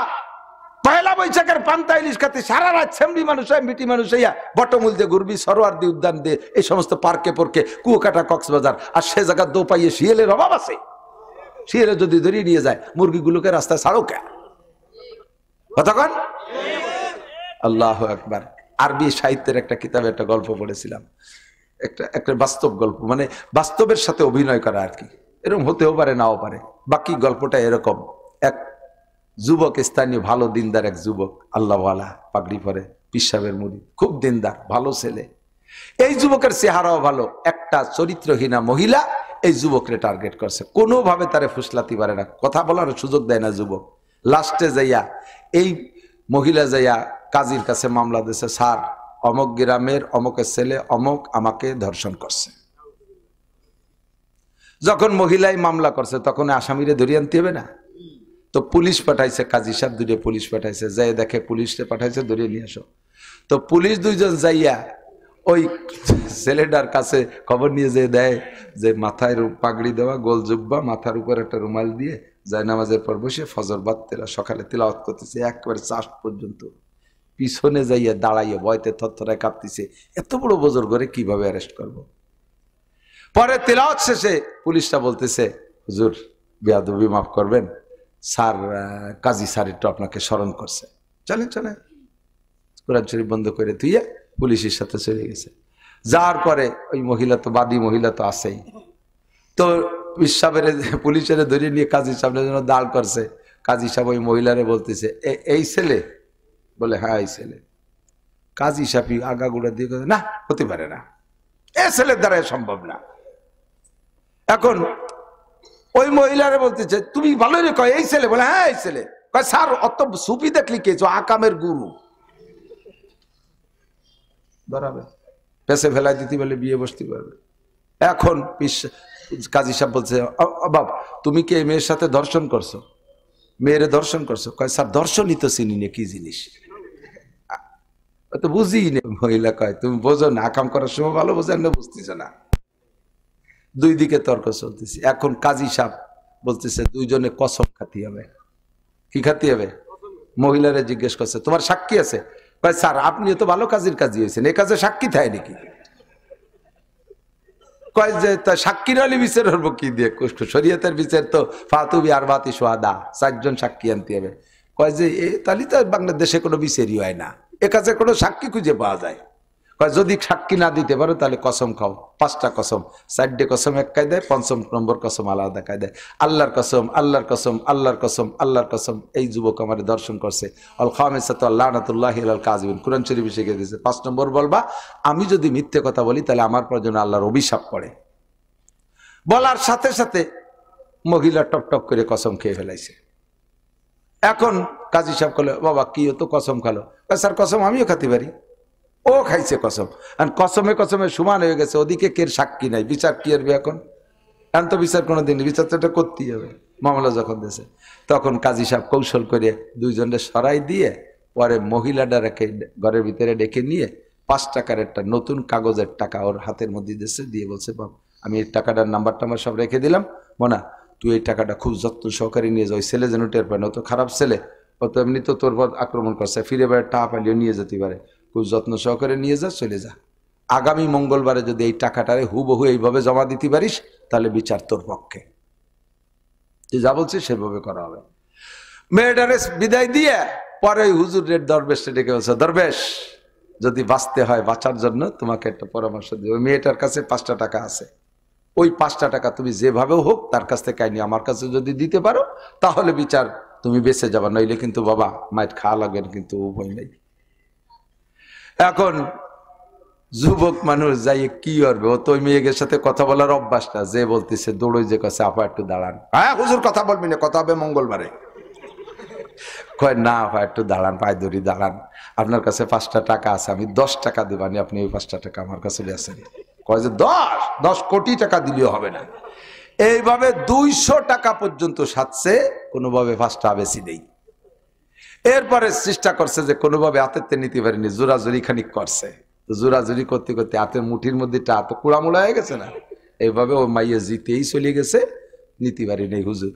পয়লা বৈশাখের পান্তা ইলিশ খাতে সারা রাত সেমরি মানুষ হয়, মিটি মানুষ হইয়া বটমূল দিয়ে ঘুরবি, সরোয়ার্দী উদ্যান দিয়ে, এই সমস্ত পার্কে পর্কে, কুয়াকাটা, কক্সবাজার, আর সে জায়গা দো পাইয়ে শিয়ালের অভাব আছে। শিয়ালে যদি ধরিয়ে নিয়ে যায়, মুরগিগুলোকে রাস্তায় ছাড়ো কে? কতক্ষণ? আল্লাহু আকবার। আরবি সাহিত্যের একটা কিতাবে একটা গল্প পড়েছিলাম, একটা বাস্তব গল্প, মানে বাস্তবের সাথে অভিনয় করা আর কি। এরকম হতেও পারে, নাও পারে। বাকি গল্পটা এরকম, এক যুবক, স্থানীয় ভালো দিনদার এক যুবক, আল্লাহওয়ালা, পাগড়ি পরে, পিসাবের মুড়ি, খুব দিনদার ভালো ছেলে। এই যুবকের চেহারাও ভালো। একটা চরিত্রহীনা মহিলা এই যুবকরে টার্গেট করছে, কোনোভাবে তারে ফুসলাতে পারে না, কথা বলার সুযোগ দেয় না যুবক। লাস্টে যাইয়া এই মহিলা যাইয়া কাজীর কাছে মামলা দিয়েছে, স্যার অমক গ্রামের অমকের ছেলে অমক আমাকে ধর্ষণ করছে। যখন মহিলাই মামলা করছে তখন আসামিরে ধরিয়ে আনতে হবে না, তো পুলিশ পাঠাইছে, কাজী সাহেব দুইটা পুলিশ পাঠাইছে, যাই দেখে পুলিশে পাঠাইছে, ধরিয়ে নিয়ে আসো। তো পুলিশ দুইজন যাইয়া ওই ছেলেটার কাছে খবর নিয়ে যে দেয় যে মাথায় পাগড়ি দেওয়া, গোল জুব্বা, মাথার উপর একটা রুমাল দিয়ে যায় নামাজের পর বসে ফজর বাদ সকালে তিলাওয়াত করতেছে একবারে চাষ পর্যন্ত। পিছনে যাইয়া দাঁড়াইয়া ভয়তে থরথরায় কাঁপতেছে, এত বড় বোজর করে কিভাবে অ্যারেস্ট করব। পরে তিলাওয়াত শেষে পুলিশটা বলতেছে, হুজুর বেয়াদবি মাফ করবেন, স্যার কাজী স্যার একটু আপনাকে স্মরণ করছে, চলেন চলেন। কোরআন শরীফ বন্ধ করে তুইয়া পুলিশের সাথে চলে গেছে। যাওয়ার পরে ওই মহিলা তো, বাদী মহিলা তো আছেই, তো সাহেবের পুলিশের ধরিয়ে নিয়ে কাজী সাহেবের জন্য দাঁড় করছে। কাজী সাহেব ওই মহিলারে বলতেছে, এই ছেলে? বলে হ্যাঁ এই ছেলে। কাজী সাহেব আগাগুড়া দিয়ে না, হতে পারে না, এ ছেলের দ্বারা সম্ভব না। এখন ওই মহিলারে বলতেছে, তুমি ভালো রে, কয় এই ছেলে? বলে হ্যাঁ এই ছেলে। কয় স্যার অত সুফি দেখলি কে? আকামের গুরু ধরাবে, পেছে ফেলাই দিতে বলে বিয়ে বসতে পারবে। এখন কাজী সাহেব বলছে, বাবা তুমি কি এই মেয়ের সাথে ধর্ষণ করছো? মেয়েরে ধর্ষণ করছো? কয় স্যার ধর্ষণই তো চিনি না, কি জিনিস তো বুঝি না। মহিলা কয় তুমি বোঝো না, আকাম করার সময় ভালো বোঝেন না, বুঝতেছ না। দুই দিকে তর্ক চলতেছে। এখন কাজী সাহেব বলতেছে দুইজনে কসম খাতি হবে। কি খাতি হবে? মহিলারে জিজ্ঞেস করছে তোমার সাক্ষী আছে? কয় স্যার আপনিও তো ভালো কাজের কাজী হয়েছেন, এ কাজে সাক্ষী থাকে নাকি? কয় যে তা সাক্ষী নাহলে বিচার হবো কি দিয়ে? শরীয়তের বিচার তো ফাতুবি আরবাতি সোহাদা, 4 জন সাক্ষী আনতে হবে। কয় যে তাহলে তো বাংলাদেশে কোনো বিচারই হয় না, এ কাজে কোনো সাক্ষী খুঁজে পাওয়া যায়। কয় যদি সাক্ষী না দিতে পারো তাহলে কসম খাও, 5টা কসম, 4টে কসম এক কায়দায়, 5ম নম্বর কসম আলাদা কায়দায়। আল্লাহর কসম, আল্লাহর কসম, আল্লাহর কসম, আল্লাহর কসম, এই যুবক আমার দর্শন করছে। আল খামিসাতু লানাতুল্লাহি আলাল কাযিবিন, কুরআন শরীফে শিখে দিয়েছে। 5 নম্বর বলবা আমি যদি মিথ্যে কথা বলি তাহলে আমার পর যেন আল্লাহর অভিশাপ পড়ে। বলার সাথে সাথে মহিলা টপ টপ করে কসম খেয়ে ফেলাইছে। এখন কাজী সাহেব বলে বাবা কি তো কসম খালো? স্যার কসম আমিও খাতে পারি। ও খাইছে কসম, আর কসমে কসমে সমান হয়ে গেছে। ওদিকে কে সাক্ষী নাই, বিচার কি করবে এখন? এখন তো বিচার কোনোদিন, বিচার তো এটা করতেই হবে। মামলা যখন দিয়েছে তখন কাজী সাহেব কৌশল করে দুইজনের সরাই দিয়ে পরে মহিলাটা রেখে ঘরের ভিতরে ডেকে নিয়ে 5 টাকার একটা নতুন কাগজের টাকা ওর হাতের মধ্যে দিয়েছে, দিয়ে বলছে বাবা আমি এই টাকাটার নাম্বার টাম্বার সব রেখে দিলাম, মোনা তুই এই টাকাটা খুব যত্ন সহকারে নিয়ে যাও। ওই ছেলে যেন টের পায় না, ও তো খারাপ ছেলে, ও তো এমনি তো তোর পর আক্রমণ করছে, ফিরে বেড়ে টাকা পালিও নিয়ে যেতে পারে, খুব যত্ন সহকারে নিয়ে যা, চলে যা। আগামী মঙ্গলবারে যদি এই টাকাটারে হুবহু এইভাবে জমা দিতে পারিস তাহলে বিচার তোর পক্ষে, তুই যা বলছিস সেভাবে করা হবে। মেয়েটারে বিদায় দিয়ে পরে ওই হুজুরের দরবেশটা ডেকে বলছে, দরবেশ যদি বাঁচতে হয়, বাঁচার জন্য তোমাকে একটা পরামর্শ দিই। ওই মেয়েটার কাছে 5টা টাকা আছে, ওই 5টা টাকা তুমি যেভাবেও হোক তার কাছ থেকে আইনি আমার কাছে যদি দিতে পারো তাহলে বিচার তুমি বেঁচে যাবা, নইলে কিন্তু বাবা মাইট খাওয়া লাগবে, কিন্তু উপায় নেই। এখন যুবক মানুষ যাই কি করবে, ও তো ওই মেয়েদের সাথে কথা বলার অভ্যাসটা, যে বলতেছে দৌড়ই যে কাছে, আপা একটু দাঁড়ান। হ্যাঁ হুজুর কথা বলবি না, কথা হবে মঙ্গলবারে। কয় না আপা একটু দাঁড়ান, পায়ে ধরি দাঁড়ান, আপনার কাছে 5টা টাকা আছে, আমি 10 টাকা দেবানি, আপনি ওই 5টা টাকা আমার কাছে বেছেন। কয় যে 10 কোটি টাকা দিলেও হবে না। এইভাবে 200 টাকা পর্যন্ত সাথে কোনোভাবে 5টা বেশি নেই। এরপরে চেষ্টা করছে যে কোনোভাবে হাতের নিতে পারেনি, জোরাজুরি খানিক করছে, জোরাজুরি করতে করতে হাতের মুঠির মধ্যে হাত কুড়ামুড়া হয়ে গেছে না, এইভাবে ও মাইয়া জিতেই চলে গেছে, নিতে পারিনি হুজুর।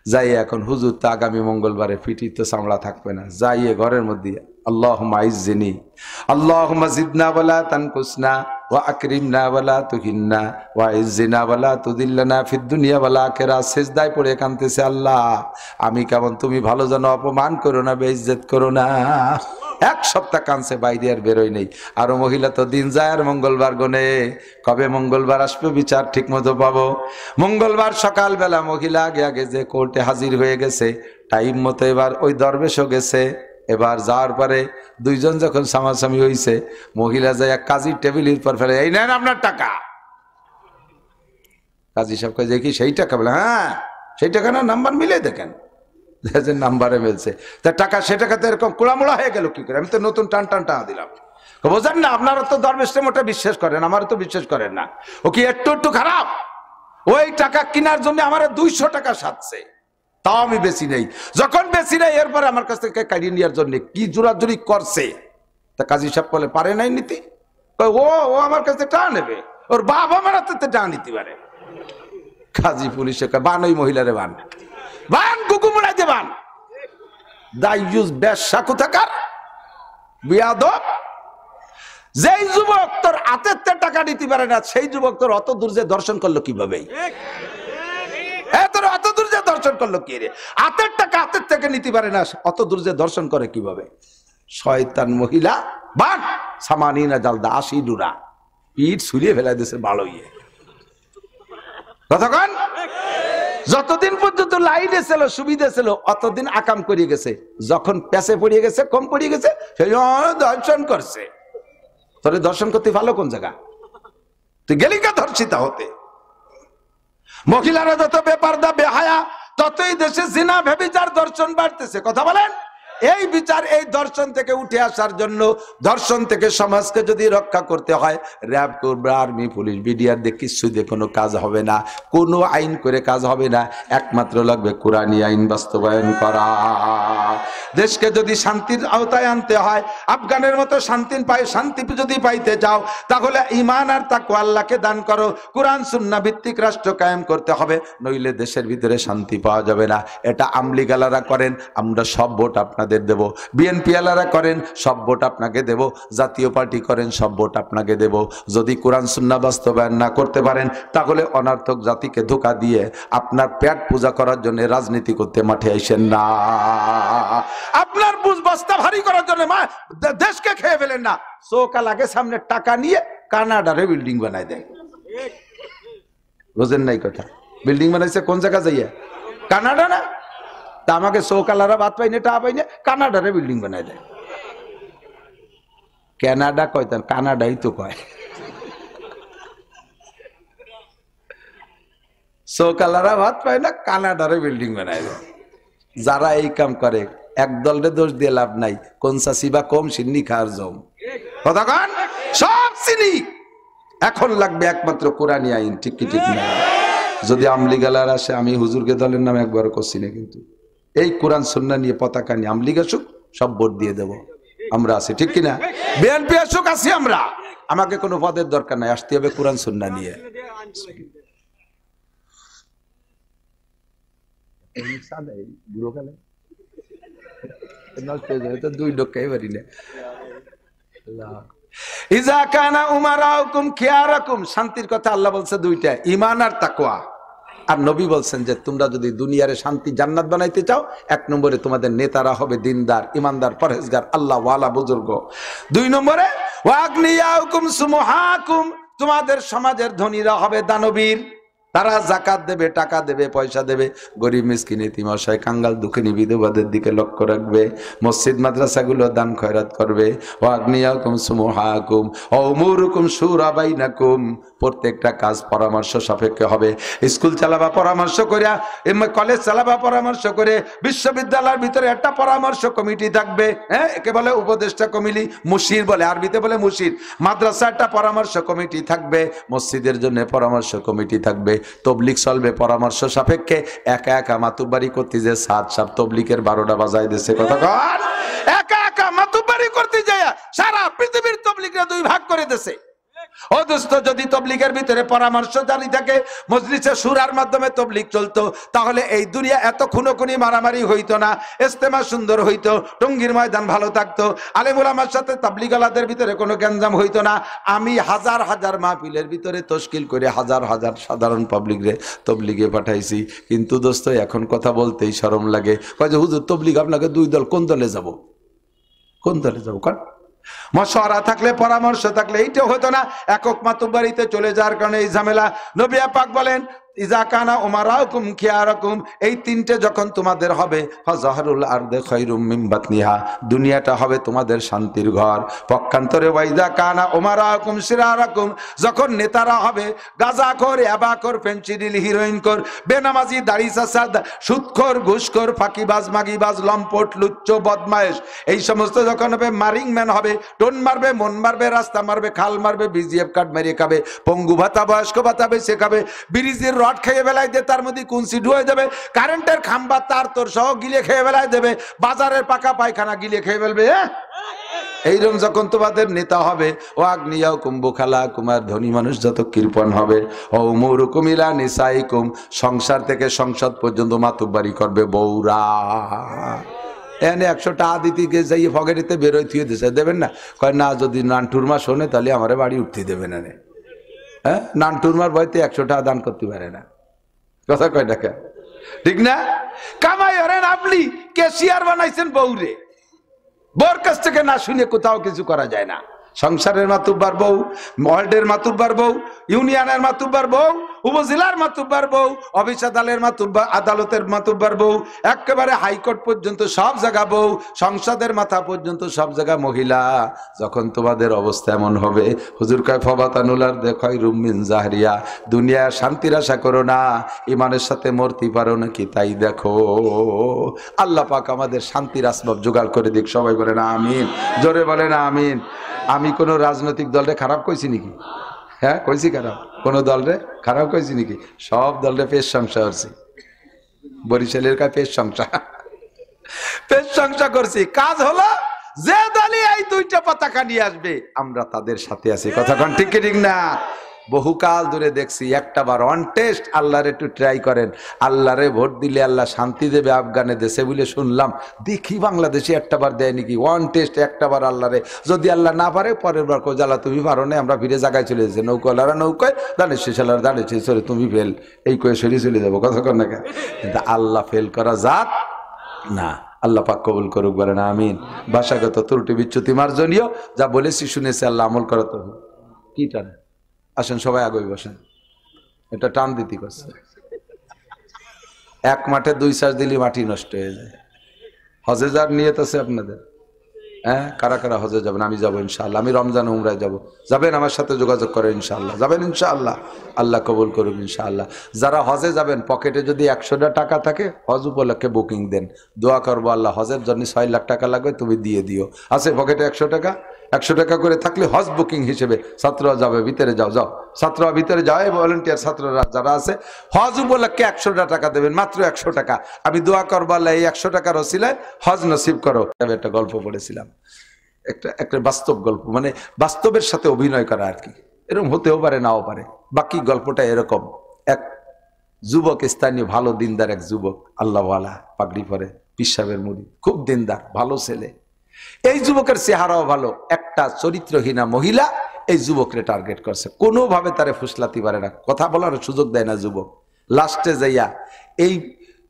যাই এখন হুজুর তো আগামী মঙ্গলবারে ফিটি তো চামড়া থাকবে না, যাইয়ে ঘরের মধ্যে আল্লাহুম্মা আইজ্জিনি আল্লাহুম্মা জিদনা ওয়ালা তানকুসনা ওয়া আকরিমনা ওয়ালা তুহিন্না ওয়া আইজ্জিনা ওয়ালা তুদিল্লানা ফিদ দুনিয়া ওয়াল আখিরাহ। সিজদায় পড়ে কাঁদতেছে, আল্লাহ আমি কেমন, তুমি ভালো যেন অপমান করো না, বেইজ্জত করো না। 1 সপ্তাহ কাঁদছে, বাইরে আর বেরোয় নেই। আরো মহিলা তো দিন যায় আর মঙ্গলবার গনে, কবে মঙ্গলবার আসবে বিচার ঠিক মতো পাবো। মঙ্গলবার সকালবেলা মহিলা আগে আগে যে কোর্টে হাজির হয়ে গেছে টাইম মতো, এবার ওই দরবেশও গেছে। এবার যাওয়ার পরে দুইজন যখন সামাসামি হয়েছে, মহিলা যায় এক কাজীর টেবিলের পর ফেলে, এই নেন আপনার টাকা। কাজী সাহেব কয়ে দেখি সেই টাকা, বলে হ্যাঁ সেই টাকা না, নাম্বার মিলে দেখেন, নাম্বারে মিলছে। তা টাকা, সে টাকাতে এরকম কুড়ামুড়া হয়ে গেল কি করে, আমি তো নতুন টান টাকা দিলাম। বোঝেন না, আপনারা তো দরবেশে মোটা বিশ্বাস করেন, আমার তো বিশ্বাস করেন না। ও কি একটু খারাপ? ওই টাকা কেনার জন্য আমার 200 টাকা সাজছে, তাও আমি বেশি নেই। যখন বেশি নেই এরপরে আমার কাছ থেকে কাটিয়ে নেওয়ার জন্য কি জোরাজুরি করছে। তা কাজী সাহেব বলে পারে নাই নীতি, ও ও আমার কাছে টাকা নেবে, ওর বাবা আমার হাতে টাকা নিতে পারে। কাজী পুলিশে বান, ওই মহিলারে বান, বান কুকু মুড়াইতে বান, দাইয়ুস বেশ্যা কোথাকার বিয়াদব। যেই যুবক তোর হাতের টাকা নিতে পারে না, সেই যুবক তোর অত দূর যে দর্শন করলো কিভাবে? তোর অত দূর যে দর্শন করলো কি রে? হাতের টাকা হাতের থেকে নিতে পারে না, অত দূর যে দর্শন করে কিভাবে? শয়তান মহিলা বান, সামানিনা জালদা 80 ডুরা, পিঠ ছুলিয়ে ফেলাই দিয়েছে ভালো ইয়ে। কতক্ষণ? যতদিন পর্যন্ত লাইনে ছিল, সুবিধা ছিল, অতদিন আকাম করিয়ে গেছে। যখন পেছে পড়িয়ে গেছে, কম পড়িয়ে গেছে, সেই দর্শন করছে। তোরে দর্শন করতে ভালো কোন জায়গা? তুই গেলি কা ধর্ষিতা হতে? মহিলারা যত বেপরদা বেহায়া, ততই দেশে জিনা ব্যভিচার দর্শন বাড়তেছে। কথা বলেন। এই বিচার, এই দর্শন থেকে উঠে আসার জন্য, দর্শন থেকে সমাজকে যদি রক্ষা করতে হয়, র্যাব করবে, আর্মি, পুলিশ, বিডিআর দিয়ে কিছু দিয়ে কোনো কাজ হবে না, কোনো আইন করে কাজ হবে না। একমাত্র লাগবে কোরআনী আইন বাস্তবায়ন করা। দেশকে যদি শান্তির আওতায় আনতে হয়, আফগানের মতো শান্তি যদি পাইতে চাও, তাহলে ঈমান আর তাকওয়া আল্লাহকে দান করো। কোরআন সুন্নাহ ভিত্তিক রাষ্ট্র কায়েম করতে হবে, নইলে দেশের ভিতরে শান্তি পাওয়া যাবে না। এটা আমলিগালারা করেন, আমরা সব ভোট আপনাদের দেব। বিএনপি আলারা করেন, সব ভোট আপনাকে দেব। জাতীয় পার্টি করেন, সব ভোট আপনাকে দেব। যদি কোরআন সুন্নাহ বাস্তবায়ন না করতে পারেন, তাহলে অনার্থক জাতিকে ধোঁকা দিয়ে আপনার পেট পূজা করার জন্য রাজনীতি করতে মাঠে আইসেন না। আপনার বুঝ বস্তা ভারী করার জন্য দেশকে খেয়ে ফেলেন না। চোখা লাগে সামনে টাকা নিয়ে কানাডারে বিল্ডিং বানায় দেয়। বুঝেন নাই কথা? বিল্ডিং বানাইছে কোন জায়গা যাইয়া? কানাডা না? তা আমাকে চৌকালারা ভাত পাইনে, টা পাইনে, কানাডারে বিল্ডিং বানায় দেয়। কানাডা কয়, তার কানাডাই তো কয়। চৌকালারা ভাত পায় না, কানাডারে বিল্ডিং বানায় দেয়। যারা এই কাম করে, এক দলরে দোষ দিয়ে লাভ নাই। কোন চাষি বা কম সিন্নি খাওয়ার জম কতক্ষণ সব চিনি। এখন লাগবে একমাত্র কোরআনী আইন, ঠিক কি ঠিক না? যদি আমলিগালার আসে, আমি হুজুরকে দলের নামে একবার করছি না, কিন্তু এই কোরআন সুন্নাহ নিয়ে পতাকা নিয়ে আমলিগ আসুক, সব ভোট দিয়ে দেব। আমরা আছি, ঠিক কিনা? বিএনপি আসুক, আছি আমরা। আমাকে কোনো পদের দরকার নাই, আসতে হবে কোরআন সুন্নাহ নিয়ে। শান্তির কথা আল্লাহ বলছে দুইটা, ঈমান আর তাকওয়া। আর নবী বলছেন যে তোমরা যদি দুনিয়ারে শান্তি জান্নাত বানাইতে চাও, 1 নম্বরে তোমাদের নেতারা হবে দিনদার, ইমানদার, পরহেজগার, আল্লাহ ওয়ালা বুজুর্গ। 2 নম্বরে ওয়াগনিয়াকুম সুমহাকুম, তোমাদের সমাজের ধনীরা হবে দানবীর। তারা যাকাত দেবে, টাকা দেবে, পয়সা দেবে, গরিব মিসকিন এতিম অসহায় কাঙ্গাল দুঃখিনী বিধবাদের দিকে লক্ষ্য রাখবে, মসজিদ মাদ্রাসাগুলো দান খয়রাত করবে। ওয়াগনিয়াকুম সুমহাকুম ওয়াউমুরুকুম শুরা বাইনাকুম, প্রত্যেকটা কাজ পরামর্শ সাপেক্ষে হবে। স্কুল চালাবা পরামর্শ করিয়া, কলেজ চালাবা পরামর্শ করে, বিশ্ববিদ্যালয়ের ভিতরে একটা পরামর্শ কমিটি থাকবে, হ্যাঁ, একে বলে উপদেষ্টা কমিটি, মুশির বলে, আরবিতে বলে মুশির। মাদ্রাসা একটা পরামর্শ কমিটি থাকবে, মসজিদের জন্য পরামর্শ কমিটি থাকবে, তবলিগ চলবে পরামর্শ সাপেক্ষে। একা একা মাতুব্বারি করতে যে সাত সাপ তবলিগের 12টা বাজায় দিচ্ছে, কথা কর, একা একা মাতুব্বারি করতে যায় সারা পৃথিবীর তবলিগরা 2 ভাগ করে দিয়েছে। ও দোস্ত, যদি তবলিগের ভিতরে পরামর্শ জারি থাকে, মজলিসে শুরার মাধ্যমে তবলিগ চলতো, তাহলে এই দুনিয়া এত খুনোখুনি মারামারি হইতো না, ইজতেমা সুন্দর হইতো, টঙ্গীর ময়দান ভালো থাকতো, আলেম উলামার সাথে তাবলিগালাদের ভিতরে কোনো গ্যাঞ্জাম হইতো না। আমি হাজার হাজার মাহফিলের ভিতরে তশকিল করে হাজার হাজার সাধারণ পাবলিকরে তবলিগে পাঠাইছি, কিন্তু দোস্ত এখন কথা বলতেই শরম লাগে। কয় যে হুজুর তবলিগ আপনাকে 2 দল, কোন দলে যাব, কোন দলে যাব? কারণ মশওয়ারা থাকলে, পরামর্শ থাকলে এইটা হতো না, একক মাতুব্বারিতে চলে যাওয়ার কারণে এই ঝামেলা। নবী পাক বলেন ইজা কানা উমারাকুম খিয়ারাকুম, এই 3টে যখন তোমাদের হবে, ফাজাহরুল আরদে খায়রুম মিন বাতনিহা, দুনিয়াটা হবে তোমাদের শান্তির ঘর। পক্ষান্তরে ওয়াইজা কানা উমারাকুম শিরারাকুম, যখন নেতারা হবে গাঁজাখোর, ইয়াবাখোর, ফেনসিডিল, হিরোইনখোর, বেনামাজি, দাড়ি চাচা, সুদখোর, ঘুষখোর, ফাঁকিবাজ, মাগিবাজ, লম্পট, লুচ্চ, বদমায়েশ, এই সমস্ত যখন হবে, মারিং ম্যান হবে, টোন মারবে, মন মারবে, রাস্তা মারবে, খাল মারবে, বিজিএফ কার্ড মেরে খাবে, পঙ্গু ভাতা, বয়স্ক ভাতা বেশি খাবে, ব্রিজের রড খেয়ে বেলায় দিয়ে তার মধ্যে কুঞ্চি ঢুয়ে যাবে, কারেন্টের খাম্বা তার তোর সহ গিলে খেয়ে বেলায় দেবে, বাজারের পাকা পায়খানা গিলে খেয়ে ফেলবে। এইরকম যখন তোমাদের নেতা হবে, ও আগ্নিয়াও কুম্ভখালা, কুমার ধনী মানুষ যত কৃপণ হবে, ও মুরুকুমিলা নিসাইকুম, সংসার থেকে সংসদ পর্যন্ত মাতুব্বারি করবে বউরা। এনে 100 টাকা দিতে গিয়ে যাই ফগেরিতে বেরোয় থুয়ে দিছে, দেবেন না? কয় না, যদি নানটুরমা শোনে তাহলে আমার বাড়ি উঠতে দেবে না। হ্যাঁ, নানটুরমার ভয়তে 100 টাকা দান করতে পারে না, কথা কয় টাকা, ঠিক না? কামাই হরেন আপনি ক্যাশিয়ার বানাইছেন বউরে, বউর কাছ থেকে না শুনে কোথাও কিছু করা যায় না। সংসারের মাতুব্বার বউ, ওয়ার্ডের মাতুব্বার বউ, ইউনিয়নের মাতুব্বার বউ, উপজেলার মাতুব্বার বউ, অফিস আদালতের মাতুব্বার বউ, একেবারে হাইকোর্ট পর্যন্ত সব জায়গা বউ, সংসদের মাথা পর্যন্ত সব জায়গা মহিলা। যখন তোমাদের অবস্থা এমন হবে, হুজুর কয় ফাবাতানুলার দেখাই রুমিন জাহরিয়া, দুনিয়া শান্তির আশা করো না, ইমানের সাথে মরতে পারো নাকি তাই দেখো। আল্লাহ পাক আমাদের শান্তির আসবাব জোগাড় করে দিক, সবাই বলেন আমিন, জোরে বলেন আমিন। আমি কোনো রাজনৈতিক দলরে খারাপ কইছি নাকি? হ্যাঁ, কইছি খারাপ? কোন দলরে খারাপ কইছি নাকি? সব দলরে পেশ সংসার করছি, বরিশালের কাছে পেশ সংসার, পেশ সংসার করছি। কাজ হলো যে দলই এই 2টা পতাকা নিয়ে আসবে আমরা তাদের সাথে আছি, কথা কোন ঠিক ঠিক না? বহুকাল ধরে দেখছি, একটা বার অন টেস্ট আল্লাহরে একটু ট্রাই করেন, আল্লাহরে ভোট দিলে আল্লাহ শান্তি দেবে আফগানে দেশে বলে শুনলাম, দেখি বাংলাদেশে একটা বার দেয় নাকি? ওয়ান টেস্ট একটা বার আল্লাহরে, যদি আল্লাহ না পারে পরের বার কোজালা তুমি পারো না, আমরা ফিরে জায়গায় চলে যাচ্ছি, নৌকালারা নৌকায়, দাঁড়িয়ে শেষালারা দাঁড়িয়ে সরে তুমি ফেল, এই কয়ে সরে চলে যাবো, কথা কর না কেন? কিন্তু আল্লাহ ফেল করা জাত না। আল্লাহ পাক কবুল করুক, বলেন আমিন। ভাষাগত ত্রুটি বিচ্যুতি মার্জনীয়, যা বলেছি শুনেছি, আল্লাহ আমল করা তো কি টানে। আসেন সবাই আগে বসেন, এটা টান দিতে করছে। এক মাঠে 2 চাষ দিলে মাটি নষ্ট হয়ে যায়। হজে যাওয়ার নিয়ত আছে আপনাদের? হ্যাঁ, কারা কারা হজে যাবেন? আমি যাবো ইনশাআল্লাহ, আমি রমজান উমরায় যাবো, যাবেন? আমার সাথে যোগাযোগ করেন ইনশাআল্লাহ, যাবেন ইনশাআল্লাহ, আল্লাহ কবুল করুন ইনশাআল্লাহ। যারা হজে যাবেন, পকেটে যদি 100 টাকা থাকে, হজ উপলক্ষে বুকিং দেন, দোয়া করবো আল্লাহ হজের জন্য 6 লাখ টাকা লাগবে, তুমি দিয়ে দিও। আছে পকেটে 100 টাকা? 100 টাকা করে থাকলে হজ বুকিং হিসেবে ছাত্ররা যাবে, ভিতরে যাও, যাও ছাত্ররা ভিতরে যাও, ভলেন্টিয়ার ছাত্ররা যারা আছে হজ উপলক্ষে 100 টাকা দেবেন, মাত্র 100 টাকা। আমি দোয়া করবো আল্লাহ এই 100 টাকার ওসিলায় হজ নসিব করো। আমি একটা গল্প পড়েছিলাম, একটা বাস্তব গল্প, মানে বাস্তবের সাথে অভিনয় করা আর কি, এরকম হতেও পারে নাও পারে। বাকি গল্পটা এরকম, এক যুবক, স্থানীয় ভালো দিনদার এক যুবক, আল্লাহওয়ালা, পাগড়ি পরে, পিসাবের মুড়ি, খুব দিনদার ভালো ছেলে। এই যুবকের চেহারাও ভালো। একটা চরিত্রহীনা মহিলা এই যুবকরে টার্গেট করছে, কোনোভাবে তারে ফুসলাতে পারে না, কথা বলার সুযোগ দেয় না যুবক। লাস্টে যাইয়া এই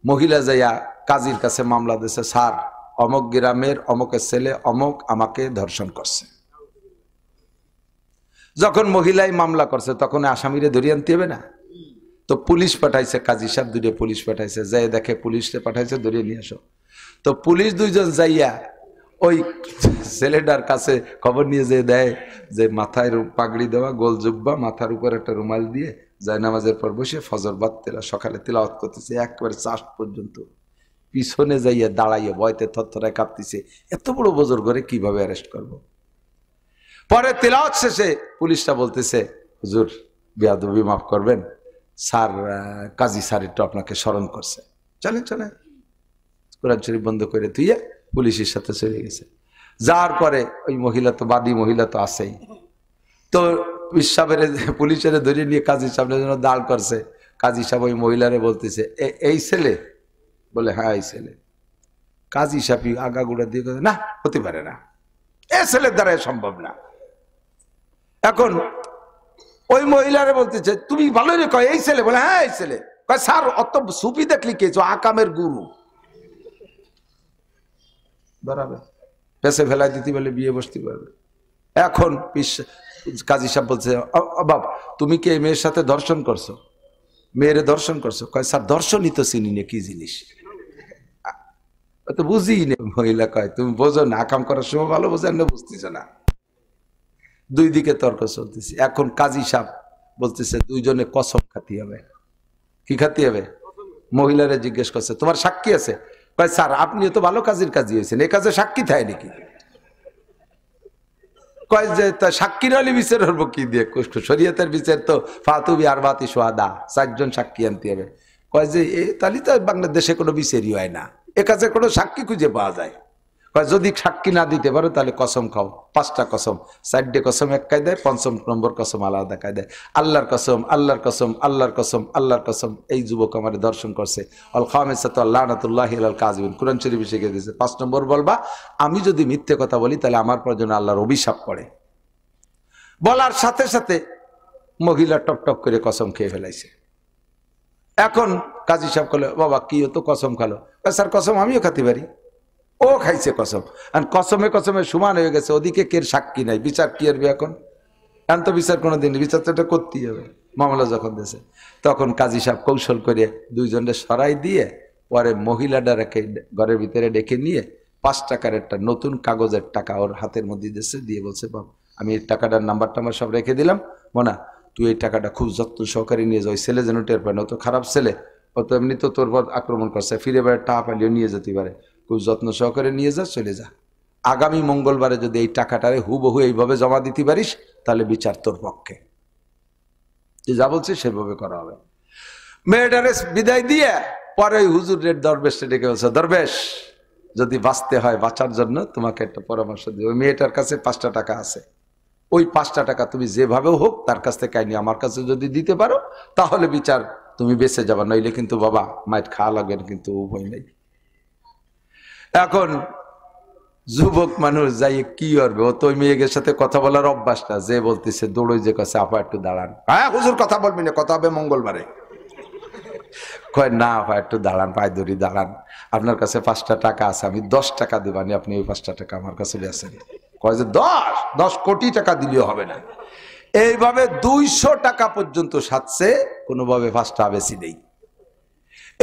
মহিলা যাইয়া কাজীর কাছে মামলা দিয়েছে, স্যার অমক গ্রামের অমকের ছেলে অমক আমাকে ধর্ষণ করছে। যখন মহিলাই মামলা করছে তখন আসামিরে ধরিয়ে আনতে হবে না? তো পুলিশ পাঠাইছে, কাজী সাহেব দুইটা পুলিশ পাঠাইছে, যাই দেখে পুলিশে পাঠাইছে ধরিয়ে নিয়ে আসো। তো পুলিশ দুইজন যাইয়া ওই ছেলেটার কাছে খবর নিয়ে যে দেয় যে মাথায় পাগড়ি দেওয়া, গোল জুব্বা, মাথার উপর একটা রুমাল দিয়ে যায় নামাজের পর বসে ফজর বাদ তেলা সকালে তিলাওয়াত করতেছে একবারে চাষ পর্যন্ত। পিছনে যাইয়া দাঁড়াইয়া ভয়তে থরথরায় কাঁপতেছে, এত বড় বজর করে কিভাবে অ্যারেস্ট করব। পরে তিলাওয়াত শেষে পুলিশটা বলতেছে, হুজুর বেয়াদবি মাফ করবেন, স্যার কাজী স্যার একটু আপনাকে স্মরণ করছে, চলেন চলেন। কোরআন শরীফ বন্ধ করে তুইয়া পুলিশের সাথে চলে গেছে। যার পরে ওই মহিলা তো বাদী মহিলা তো আছেই, তো সাহেবের পুলিশের ধরে নিয়ে কাজী সাহেবের জন্য দাঁড় করছে। কাজী সাহেব ওই মহিলারে বলতেছে, এই ছেলে? বলে হ্যাঁ এই ছেলে। কাজী সাহেব আগাগুড়া দিয়ে না, হতে পারে না, এ ছেলের দ্বারা সম্ভব না। এখন ওই মহিলারে বলতেছে, তুমি ভালো রে কয় এই ছেলে? বলে হ্যাঁ এই ছেলে। কয় স্যার অত সুফি দেখলি কে, আকামের গুরু ধরাবে, পেছে ফেলাই দিতে বলে বিয়ে বসতে পারবে। এখন কাজী সাহেব বলছে, বাবা তুমি কি এই মেয়ের সাথে ধর্ষণ করছো? মেয়েরে ধর্ষণ করছো? কয় স্যার ধর্ষণই তো চিনি না কি জিনিস, তো বুঝি না। মহিলা কয় তুমি বোঝো না, আকাম করার সময় ভালো বোঝেন না, বুঝতেছ না। দুই দিকে তর্ক চলতেছে। এখন কাজী সাহেব বলতেছে দুইজনে কসম খাতি হবে। কি খাতি হবে? মহিলারে জিজ্ঞেস করছে তোমার সাক্ষী আছে? কয় স্যার আপনিও তো ভালো কাজের কাজী হয়েছেন, এই কাজে সাক্ষী থাকে নাকি? কয় যে তা সাক্ষী নইলে বিচার হবো কি দিয়ে? শরীয়তের বিচার তো ফাতুবি আর বাতি সোহাদা, 4 জন সাক্ষী আনতে হবে। কয় যে তাহলে তো বাংলাদেশে কোনো বিচারই হয় না, এ কাজে কোনো সাক্ষী খুঁজে পাওয়া যায়। কয় যদি সাক্ষী না দিতে পারো তাহলে কসম খাও, 5টা কসম, 4টে কসম এক কায়দায়, 5ম নম্বর কসম আলাদা কায়দায়। আল্লাহর কসম, আল্লাহর কসম, আল্লাহর কসম, আল্লাহর কসম, এই যুবক আমার দর্শন করছে। আল খামিসাতু লানাতুল্লাহি আলাল কাযিবিন, কুরআন শরীফে শিখিয়ে দিয়েছে। 5 নম্বর বলবা আমি যদি মিথ্যে কথা বলি তাহলে আমার পর যেন আল্লাহর অভিশাপ পড়ে। বলার সাথে সাথে মহিলা টপ টপ করে কসম খেয়ে ফেলাইছে। এখন কাজী সাহেব বলে বাবা কি তো কসম খালো? স্যার কসম আমিও খাতে পারি। ও খাইছে কসম, আর কসমে কসমে সমান হয়ে গেছে। ওদিকে কে সাক্ষী নাই, বিচার কি করবে এখন? এখন তো বিচার কোনোদিন, বিচার তো এটা করতেই হবে। মামলা যখন দিয়েছে তখন কাজী সাহেব কৌশল করে দুইজনকে সরাই দিয়ে পরে মহিলাটাকে ঘরের ভিতরে ডেকে নিয়ে 5 টাকার একটা নতুন কাগজের টাকা ওর হাতের মধ্যে দিয়েছে, দিয়ে বলছে বাবা আমি এই টাকাটার নাম্বার টাম্বার সব রেখে দিলাম, মোনা তুই এই টাকাটা খুব যত্ন সহকারে নিয়ে যাও, ওই ছেলে যেন টের পায় না, তো খারাপ ছেলে, ও তো এমনি তো তোর পর আক্রমণ করছে, ফিরে বেড়ে টাকা পালিয়ে নিয়ে যেতে পারে, খুব যত্ন সহকারে নিয়ে যা, চলে যা। আগামী মঙ্গলবারে যদি এই টাকাটারে হুবহু এইভাবে জমা দিতে পারিস তাহলে বিচার তোর পক্ষে। যে যা বলছে সেভাবে করা হবে। মেয়েটারে বিদায় দিয়ে পরে ওই হুজুরের দরবেশটা ডেকে বলছে, দরবেশ যদি বাঁচতে হয়, বাঁচার জন্য তোমাকে একটা পরামর্শ দিই। ওই মেয়েটার কাছে 5টা টাকা আছে, ওই 5টা টাকা তুমি যেভাবে হোক তার কাছ থেকে আইনি আমার কাছে যদি দিতে পারো তাহলে বিচার তুমি বেঁচে যাবা, নইলে কিন্তু বাবা মাইট খাওয়া লাগবে, কিন্তু উপায় নেই। এখন যুবক মানুষ যাই কি করবে, ও তো ওই মেয়েদের সাথে কথা বলার অভ্যাসটা, যে বলতেছে দৌড়ই যে কাছে আপা একটু দাঁড়ান। হ্যাঁ হুজুর কথা বলবি না, কথা হবে মঙ্গলবারে। কয় না আপা একটু দাঁড়ান, পায়ে ধরি দাঁড়ান, আপনার কাছে 5টা টাকা আছে, আমি 10 টাকা দেবানি, আপনি ওই 5টা টাকা আমার কাছে বেছেন। কয় যে 10 কোটি টাকা দিলেও হবে না। এইভাবে 200 টাকা পর্যন্ত সাথে কোনোভাবে 5টা বেশি নেই।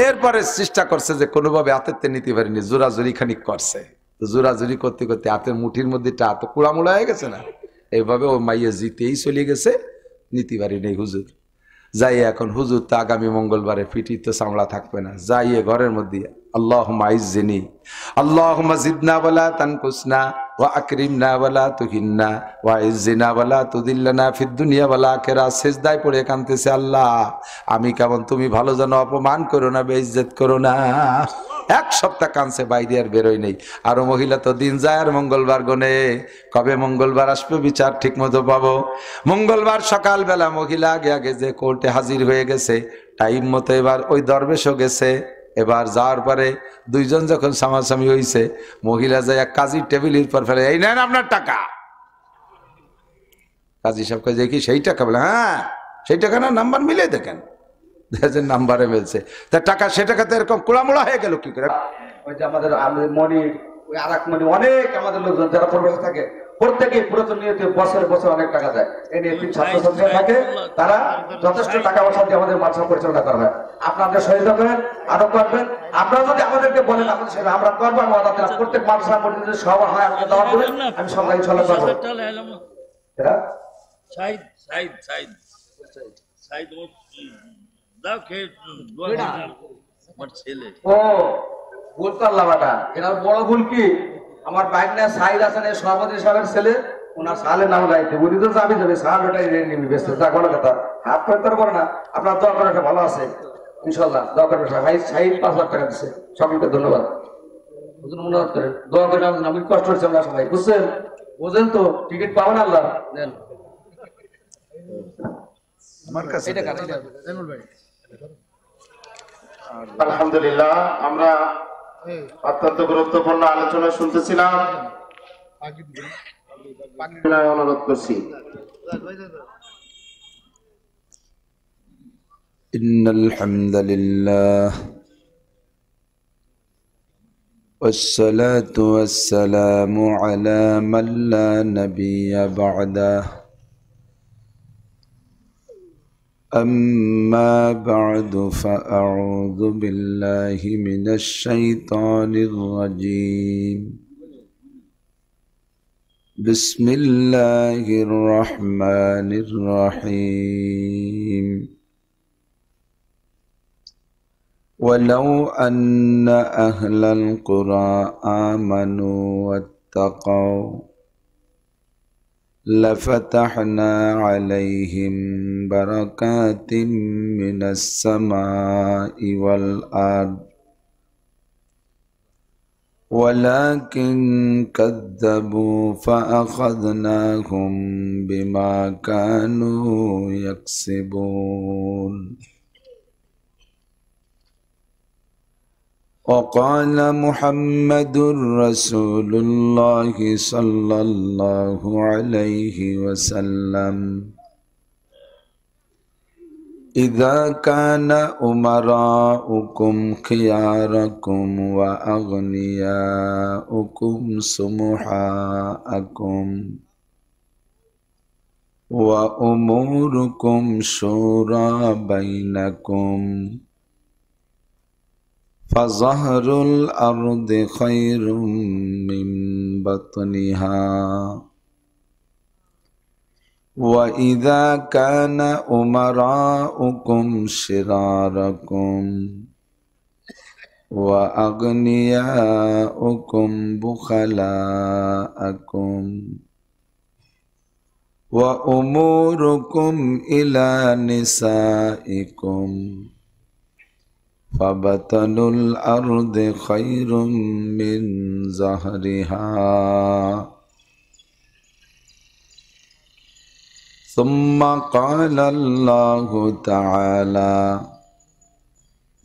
এরপরে চেষ্টা করছে যে কোনোভাবে হাতের নিতে পারিনি, জোরাজুরি খানিক করছে, জোরাজুরি করতে করতে হাতের মুঠির মধ্যে হাত কুড়ামুড়া হয়ে গেছে না, এইভাবে ও মাইয়া জিতেই চলে গেছে, নিতে পারিনি হুজুর। যাই এখন হুজুর তো আগামী মঙ্গলবারে ফিটি তো চামড়া থাকবে না, যাইয়ে ঘরের মধ্যে আল্লাহুম্মা আইজ্জিনি আল্লাহুম্মা জিদনা ওয়ালা তানকুসনা ওয়া আকরিমনা ওয়ালা তুহিন্না ওয়া আইজ্জিনা ওয়ালা তুদিল্লানা ফিদ দুনিয়া ওয়াল আখিরাহ। সিজদায় পড়ে কাঁদতেছে, আল্লাহ আমি কেমন, তুমি ভালো যেন অপমান করো না, বেইজ্জত করো না। 1 সপ্তাহ কাঁদছে, বাইরে আর বেরোয় নেই। আরো মহিলা তো দিন যায় আর মঙ্গলবার গনে, কবে মঙ্গলবার আসবে বিচার ঠিক মতো পাবো। মঙ্গলবার সকালবেলা মহিলা আগে আগে যে কোর্টে হাজির হয়ে গেছে টাইম মতো, এবার ওই দরবেশও গেছে। এবার যাওয়ার পরে দুইজন যখন সামাসামি হয়েছে, মহিলা যায় কাজী টেবিলের পর ফেলে, এই নেন আপনার টাকা। কাজী সাহেব কাজে কি সেই টাকা? বলে হ্যাঁ সেই টাকা না, নাম্বার মিলে দেখেন। দেখেন নাম্বারে মিলছে, তা টাকা সে টাকাতে এরকম কুড়ামুড়া হয়ে গেল কি করে? ওই যে আমাদের মনির, ওই আর এক মনি, অনেক আমাদের লোকজন যারা পরিবেশে থাকে প্রত্যেকে পুরাতন নিয়তে বছরে বছর অনেক টাকা দেয়। এই নিয়ে ছাত্রছাত্রীরা থাকে, তারা যথেষ্ট টাকা পয়সা দিয়ে আমাদের মাদ্রাসা পরিচালনা করা হয়। আপনাদের সহযোগিতা করেন, আরো করবেন। আপনারা যদি আমাদেরকে বলেন আমাদের সাথে আমরা করবো, আমি অর্ডার দিলাম। প্রত্যেক মাদ্রাসা পর্যন্ত সভা হয়, আমাকে দেওয়া করবেন, আমি সবাই ইনশাআল্লাহ করবো। ও ভুল করলাম, এটা বড় ভুল। কি আমার বাইক না সাইদ আছেন সভাপতি সাহেবের ছেলে, ওনার সালের নাম গাইতে উনি তো যাবি যাবে, সাল ওটাই নিবি ব্যস্ত, তা কোনো কথা হাত করতে পারে না। আপনার দোয়া করে একটা ভালো আছে ইনশাল্লাহ, দোয়া করবেন। ভাই সাইদ 5 লাখ টাকা দিচ্ছে, সকলকে ধন্যবাদ। অনুরোধ করেন, দোয়া করে আমি কষ্ট হচ্ছে আমরা সবাই, বুঝছেন? বোঝেন তো, টিকিট পাবেন আল্লাহ দেন। আমার কাছে আলহামদুলিল্লাহ, আমরা অত্যন্ত গুরুত্বপূর্ণ আলোচনা শুনতেছিলাম। অনুরোধ করছি। ইন্নাল হামদুলিল্লাহ والصلاة والسلام على من لا نبي بعده أما بعد فأعوذ بالله من الشيطان الرجيم بسم الله الرحمن الرحيم ولو أن أهل القرى آمنوا واتقوا لفتحنا عليهم بركات من السماء والأرض ولكن كذبوا فأخذناهم بما كانوا يكسبون وقال محمد رسول الله صلى الله عليه وسلم إذا كان أمراؤكم خياركم وأغنياؤكم سمحاءكم وأموركم شورى بينكم فظهر الأرض خير من بطنها وإذا كان أمراؤكم شراركم وأغنياؤكم بخلاءكم وأموركم إلى نسائكم فبطن الأرض خير من ظهرها ثم قال الله تعالى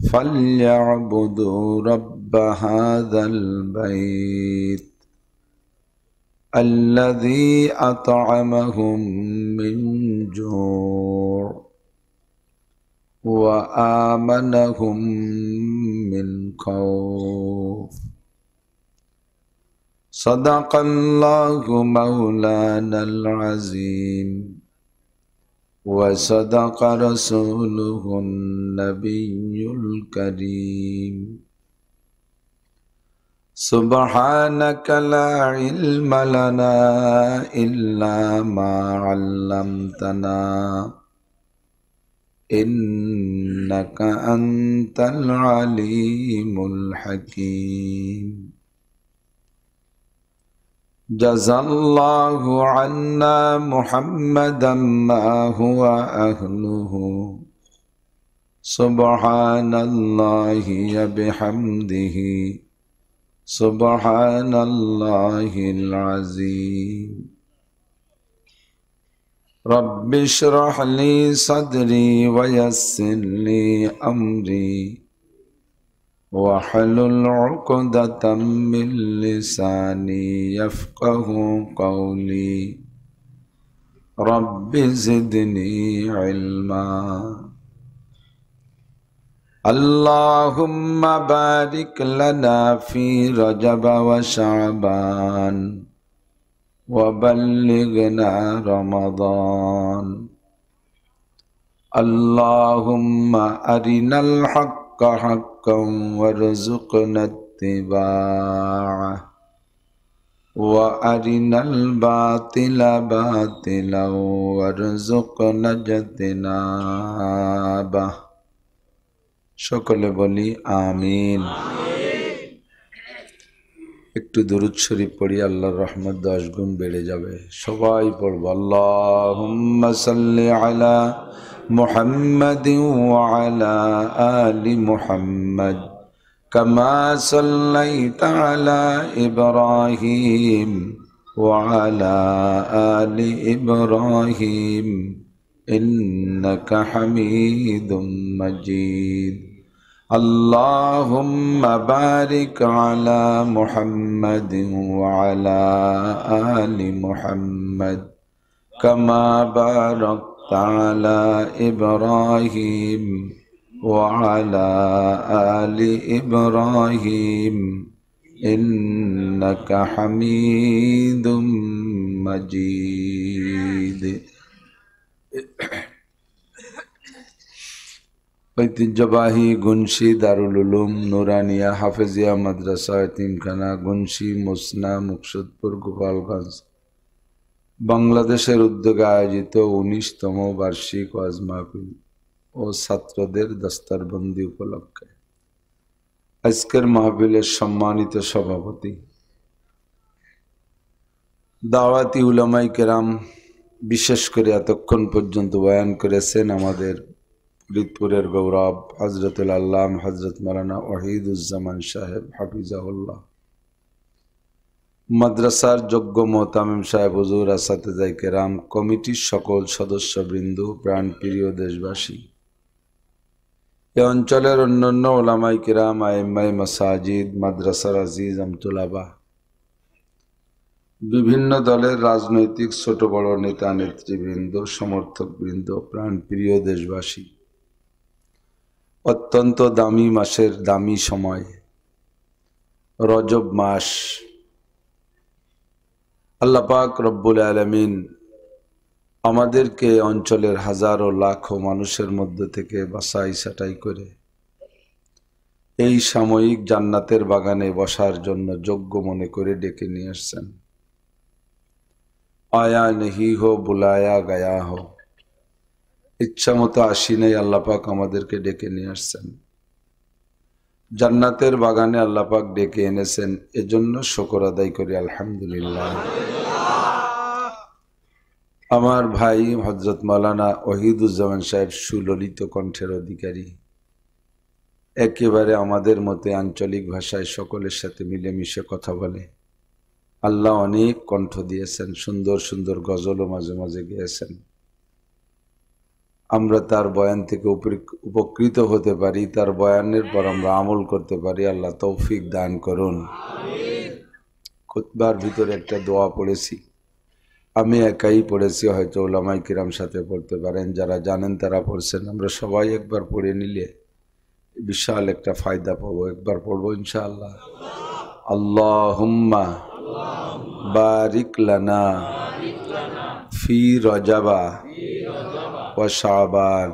فليعبدوا رب هذا البيت الذي أطعمهم من جوع وآمنهم من خوف صدق الله مولانا العظيم وصدق رسوله النبي الكريم سبحانك لا علم لنا إلا ما علمتنا إنك أنت العليم الحكيم جزى الله عنا محمدا ما هو أهله سبحان الله بحمده سبحان الله العظيم رب اشرح لي صدري ويسر لي أمري واحلل عقدة من لساني يفقه قولي رب زدني علما اللهم بارك لنا في رجب وشعبان وبلغنا رمضان اللهم أرنا الحق حقا وارزقنا اتباعه وأرنا الباطل باطلا وارزقنا اجتنابه সকলে বলি আমিন। একটু দুরূদ শরীফ পড়ি, আল্লাহর রহমত 10 গুণ বেড়ে যাবে। সবাই পড়ব আল্লাহুম্মা সাল্লি আলা মুহাম্মাদিন ওয়া আলা আলি মুহাম্মাদ কামা সাল্লাইতা আলা ইব্রাহিম ওয়া আলা আলি ইব্রাহিম ইন্নাকা হামিদুম মাজিদ। اللهم بارك على محمد وعلى آل محمد كما باركت على إبراهيم وعلى آل إبراهيم إنك حميد مجيد। ঐতিহ্যবাহী গুনশি দারুল উলুম নুরানিয়া হাফেজিয়া মাদ্রাসা এতিমখানা গুনশি মুসনা মুকসুদপুর গোপালগঞ্জ বাংলাদেশের উদ্যোগে আয়োজিত 19তম বার্ষিক ওয়াজ মাহফিল ও ছাত্রদের দস্তারবন্দি উপলক্ষে আজকের মাহফিলের সম্মানিত সভাপতি দাওয়াতি উলামায়ে কেরাম, বিশেষ করে এতক্ষণ পর্যন্ত বয়ান করেছেন আমাদের ফরিদপুরের গৌরব হযরতুল আল্লামা হযরত মাওলানা ওয়াহিদুজ্জামান সাহেব হাফিজাহুল্লাহ, মাদ্রাসার যোগ্য মোহতামিম সাহেব, হুজুর, আসাতিজায়ে কেরাম, কমিটির সকল সদস্যবৃন্দ, প্রাণপ্রিয় দেশবাসী, এই অঞ্চলের অন্যান্য উলামায়ে কেরাম, আইম্মায়ে মাসাজিদ, মাদ্রাসার আজিজ আমতুলাবা, বিভিন্ন দলের রাজনৈতিক ছোট বড় নেতা নেতৃবৃন্দ, সমর্থকবৃন্দ, প্রাণপ্রিয় দেশবাসী, অত্যন্ত দামি মাসের দামি সময় রজব মাস, আল্লাহ পাক রব্বুল আলামিন আমাদেরকে অঞ্চলের হাজারো লাখো মানুষের মধ্যে থেকে বাছাই ছাঁটাই করে এই সাময়িক জান্নাতের বাগানে বসার জন্য যোগ্য মনে করে ডেকে নিয়ে আসছেন। আয়া নেহি হো বুলায়া গায়া হো, ইচ্ছা মতো আসি নাই, আল্লাহ পাক আমাদেরকে ডেকে নিয়ে আসছেন জান্নাতের বাগানে, আল্লাহ পাক ডেকে এনেছেন, এজন্য শুকর আদায় করি আলহামদুলিল্লাহ। আমার ভাই হযরত মাওলানা ওয়াহিদুজ্জামান সাহেব সুললিত কণ্ঠের অধিকারী, একেবারে আমাদের মতে আঞ্চলিক ভাষায় সকলের সাথে মিলেমিশে কথা বলে, আল্লাহ অনেক কণ্ঠ দিয়েছেন, সুন্দর সুন্দর গজলও মাঝে মাঝে গেয়েছেন। আমরা তার বয়ান থেকে উপকৃত হতে পারি, তার বয়ানের পর আমরা আমল করতে পারি, আল্লাহ তৌফিক দান করুন। খুতবার ভিতরে একটা দোয়া পড়েছি, আমি একাই পড়েছি, হয়তো উলামায়ে কিরাম সাথে পড়তে পারেন, যারা জানেন তারা পড়ছেন। আমরা সবাই একবার পড়ে নিলে বিশাল একটা ফায়দা পাবো। একবার পড়বো ইনশাআল্লাহ। আল্লাহুম্মা বারিক লানা ফি রজাবা ওয়া শাবান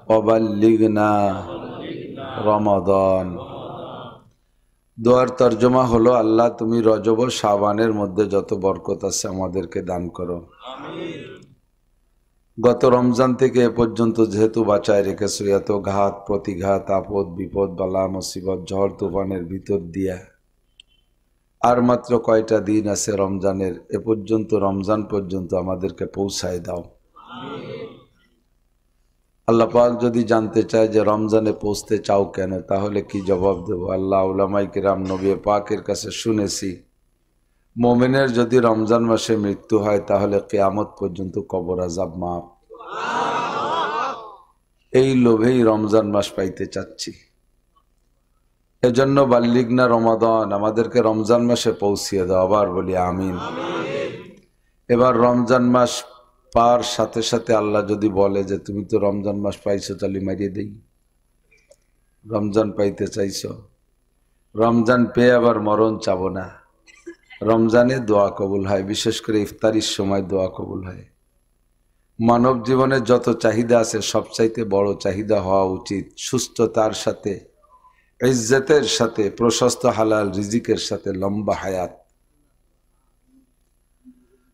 ওয়া বাল্লিগনা রমাদান। দোয়ার তর্জমা হলো, আল্লাহ তুমি রজব ও শাবানের মধ্যে যত বরকত আছে আমাদেরকে দান করো। গত রমজান থেকে এ পর্যন্ত যেহেতু বাঁচায় রেখেছো, এত ঘাত প্রতিঘাত, আপদ বিপদ, বালা মুসিবত, ঝড় তুফানের ভিতর দিয়া আর মাত্র কয়টা দিন আছে রমজানের, এ পর্যন্ত রমজান পর্যন্ত আমাদেরকে পৌঁছায় দাও। আল্লাহ পাক যদি জানতে চায় যে রমজানে পৌঁছতে চাও কেন, তাহলে কি জবাব দেব? আল্লাহ, উলামায়ে কিরাম, নবী পাকের কাছে শুনেছি, মুমিনের যদি রমজান মাসে মৃত্যু হয় তাহলে কিয়ামত পর্যন্ত কবর আযাব মাফ। এই লোভেই রমজান মাস পাইতে চাচ্ছি, এজন্য বাল্লিগনা রমাদান, আমাদেরকে রমজান মাসে পৌঁছিয়ে দাও। আবার বলি আমিন। এবার রমজান মাস পার সাথে সাথে আল্লাহ যদি বলে যে তুমি তো রমজান মাস পাইছো, তাহলে মারিয়ে দেই, রমজান পাইতে চাইছো, রমজান পেয়ে আবার মরণ চাবো না। রমজানে দোয়া কবুল হয়, বিশেষ করে ইফতারির সময় দোয়া কবুল হয়। মানব জীবনে যত চাহিদা আছে সবচাইতে বড় চাহিদা হওয়া উচিত সুস্থতার সাথে, ইজ্জতের সাথে, প্রশস্ত হালাল রিজিকের সাথে লম্বা হায়াত।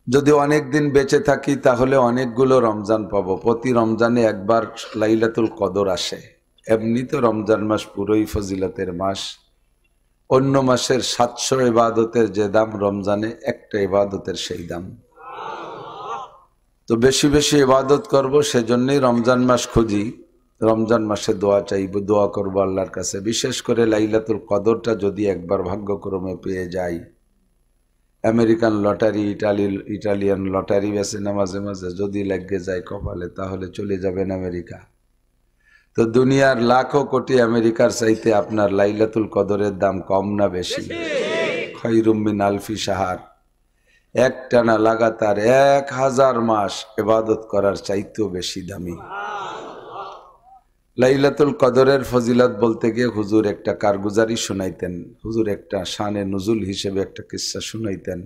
যদি অনেক দিন বেঁচে থাকি তাহলে অনেকগুলো রমজান পাবো। প্রতি রমজানে একবার লাইলাতুল কদর আসে। এমনি তো রমজান মাস পুরোই ফজিলতের মাস। অন্য মাসের 700 ইবাদতের যে দাম, রমজানে একটা ইবাদতের সেই দাম। তো বেশি বেশি ইবাদত করব, সেজন্যই রমজান মাস খুঁজি। রমজান মাসে দোয়া চাইব, দোয়া করব আল্লাহর কাছে। বিশেষ করে লাইলাতুল কদরটা যদি একবার ভাগ্যক্রমে পেয়ে যাই। আমেরিকান লটারি, ইটালিয়ান লটারি বেছে না মাঝে মাঝে, যদি লেগে যায় কপালে তাহলে চলে যাবেন আমেরিকা। তো দুনিয়ার লাখো কোটি আমেরিকার চাইতে আপনার লাইলাতুল কদরের দাম কম না বেশি? খায়রুম মিন আলফি শাহর, একটানা লাগাতার 1000 মাস ইবাদত করার চাইতেও বেশি দামি। লাইলাতুল কদরের ফজিলত বলতে গিয়ে হুজুর একটা কারগুজারি শুনাইতেন। হুজুর একটা শানে নুজুল হিসেবে একটা কিস্সা শুনাইতেন।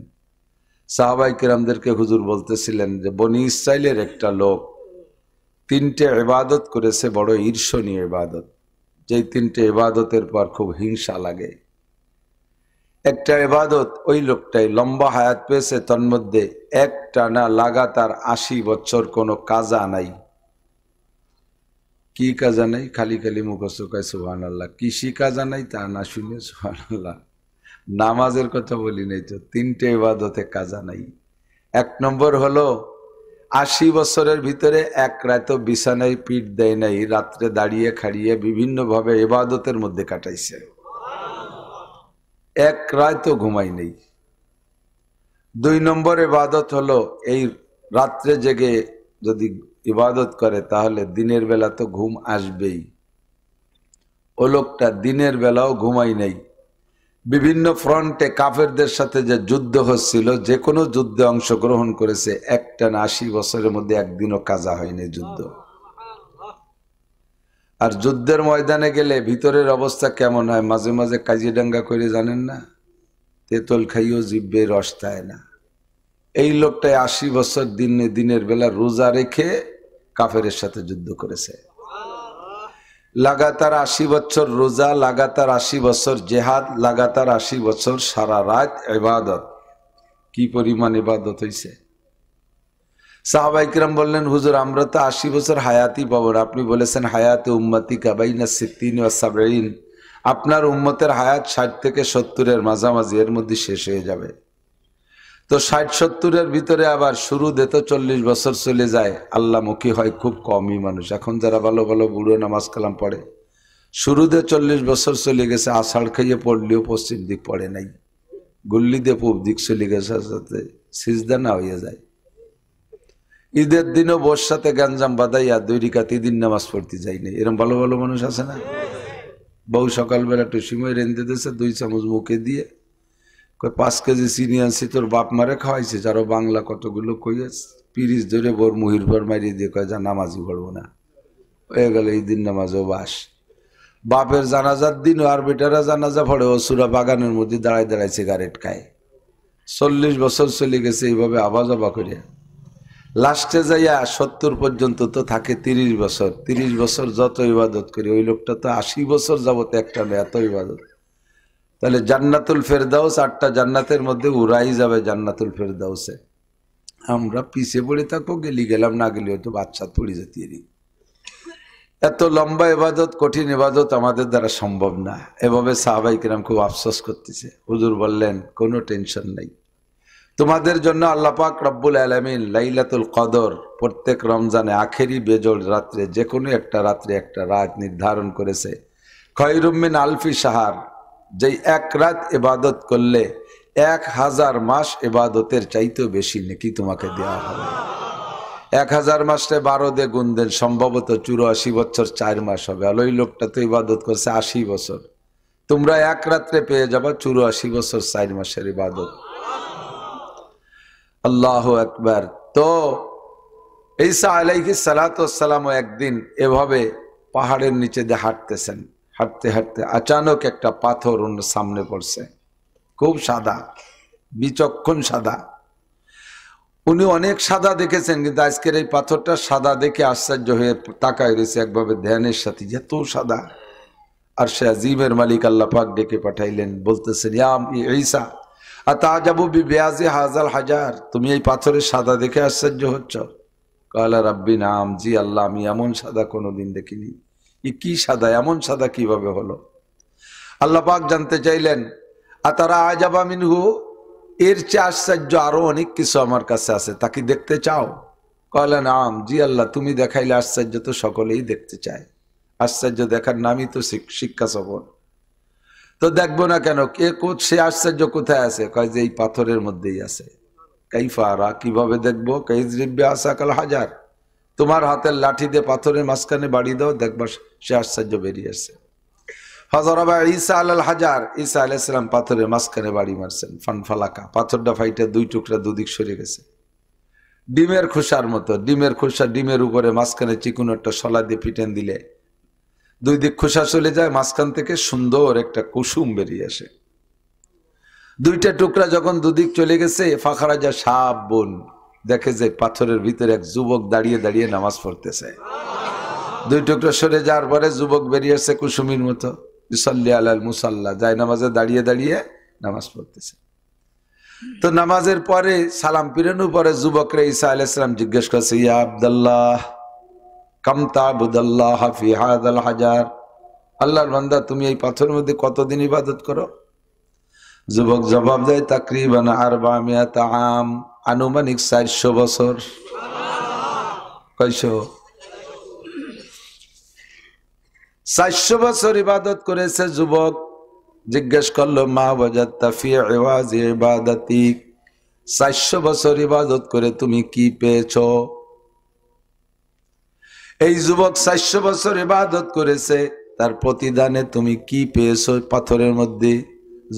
সাহাবায়ে কেরামদেরকে হুজুর বলতেছিলেন যে বনি ইসরাইলের একটা লোক 3টে ইবাদত করেছে, বড় ঈর্ষণীয় ইবাদত, যেই 3টে ইবাদতের পর খুব হিংসা লাগে। একটা ইবাদত ওই লোকটাই লম্বা হায়াত পেয়েছে, তন্মধ্যে একটানা লাগাতার 80 বছর কোনো কাজা নাই। কি কাজা নাই? খালি খালি মুখস্থ কয় সুবহানাল্লাহ। কৃষি কাজা নাই তা না, শুনে সুবহানাল্লাহ। নামাজের কথা বলি নাই তো, 3টে ইবাদতে কাজা নাই। 1 নম্বর হলো 80 বছরের ভিতরে এক রাতও বিছানায় পিঠ দেয় নাই, রাত্রে দাঁড়িয়ে খাড়িয়ে বিভিন্ন ভাবে ইবাদতের মধ্যে কাটাইছে। এক রাতও ঘুমাই নেই। 2 নম্বর ইবাদত হলো এই রাত্রে জেগে যদি ইবাদত করে তাহলে দিনের বেলা তো ঘুম আসবেই। ও লোকটা দিনের বেলাও ঘুমাই নাই। বিভিন্ন ফ্রন্টে কাফেরদের সাথে যে যুদ্ধ হচ্ছিল, যে কোনো যুদ্ধে অংশগ্রহণ করেছে। একটানা 80 বছরের মধ্যে একদিনও কাজা হয়নি যুদ্ধ। আর যুদ্ধের ময়দানে গেলে ভিতরের অবস্থা কেমন হয়? মাঝে মাঝে কাজিডাঙ্গা করে, জানেন না? তেতল খাইও জিব্বে রস থায় না। এই লোকটাই 80 বছর দিনের বেলা রোজা রেখে কাফেরের সাথে যুদ্ধ করেছে। লাগাতার 80 বছর রোজা, লাগাতার 80 বছর জেহাদ, লাগাতার 80 বছর সারা রাত ইবাদত। কি পরিমাণ ইবাদত হইছে! সাহাবায়ে কিরাম বললেন, হুজুর আমরা তো 80 বছর হায়াতই পাবো না। আপনি বলেছেন হায়াতে উম্মতি কা বাইনা 60 ওয়া 70, আপনার উম্মতের হায়াত 60 থেকে 70-এর মাঝামাঝি, এর মধ্যে শেষ হয়ে যাবে। তো 60-70-এর ভিতরে আবার শুরুতে তো 40 বছর চলে যায়। আল্লাহমুখী হয় খুব কমই মানুষ। এখন যারা ভালো ভালো বুড়ো নামাজ কালাম পড়ে, শুরুতে 40 বছর চলে গেছে, আষাঢ় খাইয়ে পড়লেও পশ্চিম দিক পড়ে নাই, গুল্লি দিয়ে পূব দিক চলে গেছে, সাথে সিজদা না হয়ে যায়। ঈদের দিনও বস সাথে গাঞ্জাম বাদাইয়া 2 রাকাত ঈদের নামাজ পড়তে যায়নি। এরকম ভালো ভালো মানুষ আছে না? বউ সকালবেলা টুসিময় রেঁধে দিয়েছে, 2 চামচ মুখে দিয়ে 5 কেজি চিনি আনছি, তোর বাপ মারে খাওয়াইছে। যারো বাংলা কতগুলো কইয়া পিরিচ ধরে বোর মুহির পর মারিয়ে দিয়ে কয় যা নামাজই পড়বো না, হয়ে গেল ঈদের নামাজও বাস। বাপের জানাজার দিন আর বেটারা জানাজা পড়ে, ও সুরা বাগানের মধ্যে দাঁড়ায় দাঁড়ায় সিগারেট খায়। 40 বছর চলে গেছে এইভাবে আবা যাবা করে। লাস্টে যাইয়া 70 পর্যন্ত তো থাকে 30 বছর। 30 বছর যত ইবাদত করি, ওই লোকটা তো 80 বছর যাবত একটা না, এত ইবাদত। তাহলে জান্নাতুল ফেরদাউস 8টা জান্নাতের মধ্যে উড়াই যাবে জান্নাতুল ফেরদাউসে। আমরা পিছিয়ে পড়ে থাকবো, গেলি গেলাম, না গেলে হয়তো বাচ্চা পড়ে যেতে। এত লম্বা ইবাদত, কঠিন ইবাদত আমাদের দ্বারা সম্ভব না। এভাবে সাহাবায়ে কিরাম খুব আফসোস করতেছে। হুজুর বললেন কোনো টেনশন নাই, তোমাদের জন্য আল্লাহ পাক রব্বুল আলামিন লাইলাতুল কদর প্রত্যেক রমজানে আখেরি বেজোড় রাত্রে, যে কোনো একটা রাত্রে একটা রাত নির্ধারণ করেছে। খায়রুম মিন আলফি শাহর, যেই এক রাত ইবাদত করলে 1000 মাস ইবাদতের চাইতেও বেশি নেকি তোমাকে দেওয়া হবে। 1000 মাসে 12 দিয়ে গুণ দেন, সম্ভবত 84 বছর 4 মাস হবে। আর ওই লোকটা তো ইবাদত করছে 80 বছর। তোমরা এক রাত্রে পেয়ে যাবা 84 বছর 4 মাসের ইবাদত। আল্লাহু আকবার। তো ঈসা আলাইহিস সালাতু ওয়াস সালাম একদিন এভাবে পাহাড়ের নিচে দিয়ে হাঁটতেছেন। হাঁটতে হাঁটতে আচানক একটা পাথর ওনার সামনে পড়ছে, খুব সাদা, বিচক্ষণ সাদা। উনি অনেক সাদা দেখেছেন, কিন্তু আজকের এই পাথরটা সাদা দেখে আশ্চর্য হয়ে তাকায় রয়েছে একভাবে ধ্যানের সাথে, এত সাদা। আর সে আজিমের মালিক আল্লাহ পাক ডেকে পাঠাইলেন, বলতেছেন ইয়া ঈসা আতাজাবু বিবিয়াজি হাযাল হাজার, তুমি এই পাথরের সাদা দেখে আশ্চর্য হচ্ছ? কালা রাব্বি নাম, জি আল্লাহ, আমি এমন সাদা কোনোদিন দেখিনি। কি সাদা, এমন সাদা কিভাবে হলো? আল্লাহ পাক জানতে চাইলেন আতারা আজাবা মিনহু, এর চেয়ে আশ্চর্য আরো অনেক কিছু আমার কাছে আছে, তাকে দেখতে চাও? কালা নাম, জি আল্লাহ, তুমি দেখাইলে আশ্চর্য তো সকলেই দেখতে চায়, আশ্চর্য দেখার নামই তো শিক্ষা সফর। তো দেখবো না কেন, কে সে আশ্চর্য কোথায় আছে? কয় যে এই পাথরের মধ্যেই আছে। কাইফারা, কিভাবে দেখবো? কাইজরিব্বে আসাকাল হাজার, তোমার হাতের লাঠি দিয়ে পাথরের মাঝখানে বাড়ি দাও, দেখবা সে আশ্চর্য বেরিয়ে আসছে। হযরবা ঈসা আলাল হাজার, ঈসা আলাইহিস সালাম পাথরের মাঝখানে বাড়ি মারছেন, ফানফালাকা, পাথরটা ফাইটে দুই টুকরা দুদিক সরে গেছে, ডিমের খোসার মতো। ডিমের খোসা, ডিমের উপরে মাঝখানে চিকুন একটা শলা দিয়ে পিটেন দিলে দুই দিক খোসা চলে যায়, মাঝখান থেকে সুন্দর একটা কুসুম বেরিয়ে আসে। দুইটা টুকরা যখন দুদিক চলে গেছে, ফাখারা যা সাপ বোন, দেখে যে পাথরের ভিতরে এক যুবক দাঁড়িয়ে দাঁড়িয়ে নামাজ পড়তেছে। দুই টুকরা সরে যাওয়ার পরে যুবক বেরিয়ে আসছে কুসুমির মতো, ইসাল্লি আলাল মুসাল্লা, যায় নামাজে দাঁড়িয়ে দাঁড়িয়ে নামাজ পড়তেছে। তো নামাজের পরে সালাম পিরানোর পরে যুবকরা ঈসা আলাইহিস সালাম জিজ্ঞেস করছে, ইয়া আব্দুল্লাহ কাম তা'বুদাল্লাহ ফি হাযাল হাজার, আল্লাহর বান্দা তুমি এই পাথরের মধ্যে কতদিন ইবাদত করো? যুবক জবাব দেয়, তাকরিবান 400 আম, আনুমানিক 400 বছর। কয়শো? 400 বছর ইবাদত করেছে যুবক। জিজ্ঞেস করলো, মা ওয়াজাদতা ফি ইওয়াজি ইবাদাতিক, 400 বছর ইবাদত করে তুমি কি পেয়েছো? এই যুবক 400 বছর ইবাদত করেছে, তার প্রতিদানে তুমি কি পেয়েছো পাথরের মধ্যে?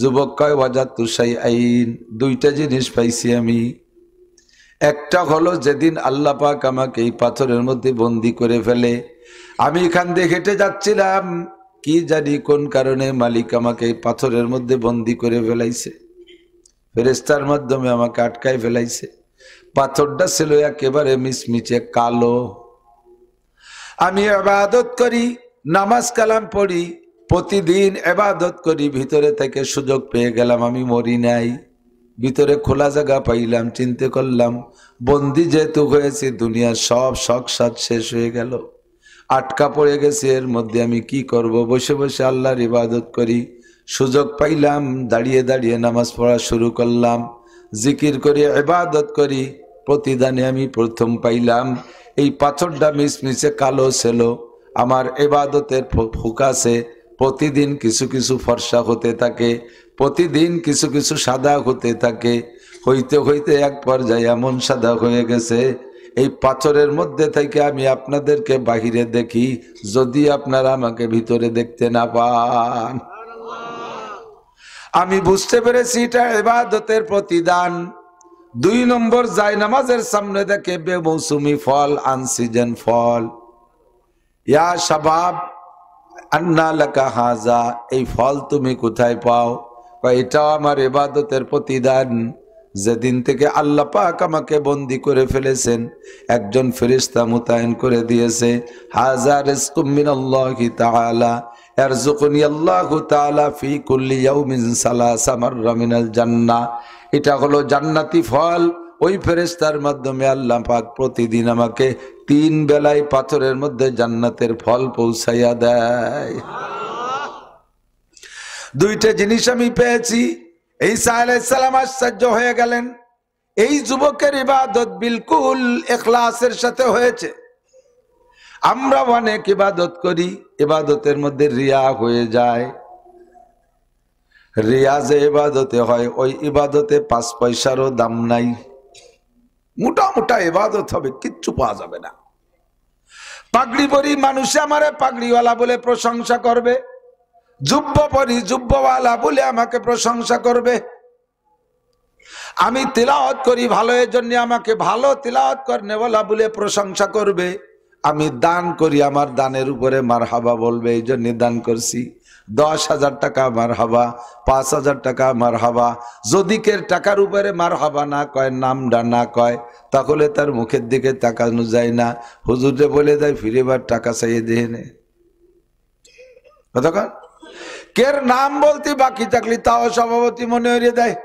যুবক কয়, ওয়াজাদতু শাইআইন, দুইটা জিনিস পাইছি আমি। একটা হলো যেদিন আল্লাহ পাক আমাকে এই পাথরের মধ্যে বন্দি করে ফেলে, আমি এখান দিয়ে হেঁটে যাচ্ছিলাম, কি জানি কোন কারণে মালিক আমাকে এই পাথরের মধ্যে বন্দি করে ফেলাইছে, ফেরেশতার মাধ্যমে আমাকে আটকায় ফেলাইছে। পাথরটা ছিল একেবারে মিচমিচে কালো। আমি ইবাদত করি, নামাজ কালাম পড়ি, প্রতিদিন ইবাদত করি, ভিতরে থেকে সুযোগ পেয়ে গেলাম, আমি মরি নাই, ভিতরে খোলা জায়গা পাইলাম, চিন্তা করলাম বন্দি যেহেতু হয়েছে, দুনিয়ার সব শখ সাদ শেষ হয়ে গেল, আটকা পড়ে গেছে, এর মধ্যে আমি কি করব? বসে বসে আল্লাহর ইবাদত করি, সুযোগ পাইলাম, দাঁড়িয়ে দাঁড়িয়ে নামাজ পড়া শুরু করলাম, জিকির করি, ইবাদত করি, প্রতিদানে আমি প্রথম পাইলাম এই পাথরটা মিচমিচে কালো ছিল। আমার ইবাদতের ফোকাসে প্রতিদিন কিছু কিছু ফর্সা হতে থাকে, প্রতিদিন কিছু কিছু সাদা হতে থাকে, হইতে হইতে এক পর্যায়ে এমন সাদা হয়ে গেছে, এই পাথরের মধ্যে থেকে আমি আপনাদেরকে বাহিরে দেখি, যদি আপনারা আমাকে ভিতরে দেখতে না পান। আমি বুঝতে পেরেছি এটা ইবাদতের প্রতিদান। 2 নম্বর, যায় নামাজের সামনে দেখে বেমৌসুমি ফল, আনসিজন ফল। ইয়া শাবাব আন্না লাকা হাজা, এই ফল তুমি কোথায় পাও? এটাও আমার ইবাদতের প্রতিদান। যেদিন থেকে আল্লাহ পাক আমাকে বন্দি করে ফেলেছেন, একজন ফেরেশতা মোতায়েন করে দিয়েছে, হাজা রিজকুম মিনাল্লাহি তাআলা ইয়ারযুকুনি আল্লাহু তাআলা ফি কুল্লি ইয়াউমিন 3 মাররা মিনাল জান্নাহ। এটা হলো জান্নাতি ফল। ওই ফেরেশতার মাধ্যমে আল্লাহ পাক প্রতিদিন আমাকে 3 বেলায় পাথরের মধ্যে জান্নাতের ফল পৌঁছাইয়া দেয়। দুইটা জিনিস আমি পেয়েছি। ঈসা আলাইহিস সালাম আশ্চর্য হয়ে গেলেন, এই যুবকের ইবাদত বিলকুল ইখলাসের সাথে হয়েছে। আমরা অনেক ইবাদত করি, ইবাদতের মধ্যে রিয়া হয়ে যায়। রিয়া যে ইবাদতে হয়, ওই ইবাদতে 5 পয়সারও দাম নাই। মোটা মোটা ইবাদত হবে, কিচ্ছু পাওয়া যাবে না। পাগড়ি পরি, মানুষে আমারে পাগড়িওয়ালা বলে প্রশংসা করবে, জুব্ব পরি, জুব্বওয়ালা বলে আমাকে প্রশংসা করবে। আমি তিলাওয়াত করি ভালো, এর জন্য আমাকে ভালো তিলাওয়াত করনেওয়ালা বলে প্রশংসা করবে। আমি দান করি, আমার দানের উপরে মারহাবা বলবে, এই জন্য দান করছি। 10,000 টাকা মারহাবা, 5,000 টাকা মারহাবা। যদি কের টাকার উপরে মারহাবা না কয়, নামটা না কয়, তাহলে তার মুখের দিকে তাকানো যায় না। হুজুরে বলে দেয় ফিরেবার টাকা চাইয়ে দিয়ে নে। কতক্ষণ কের নাম বলতে বাকি থাকলে তাও সভাপতি মনে হইয়ে দেয়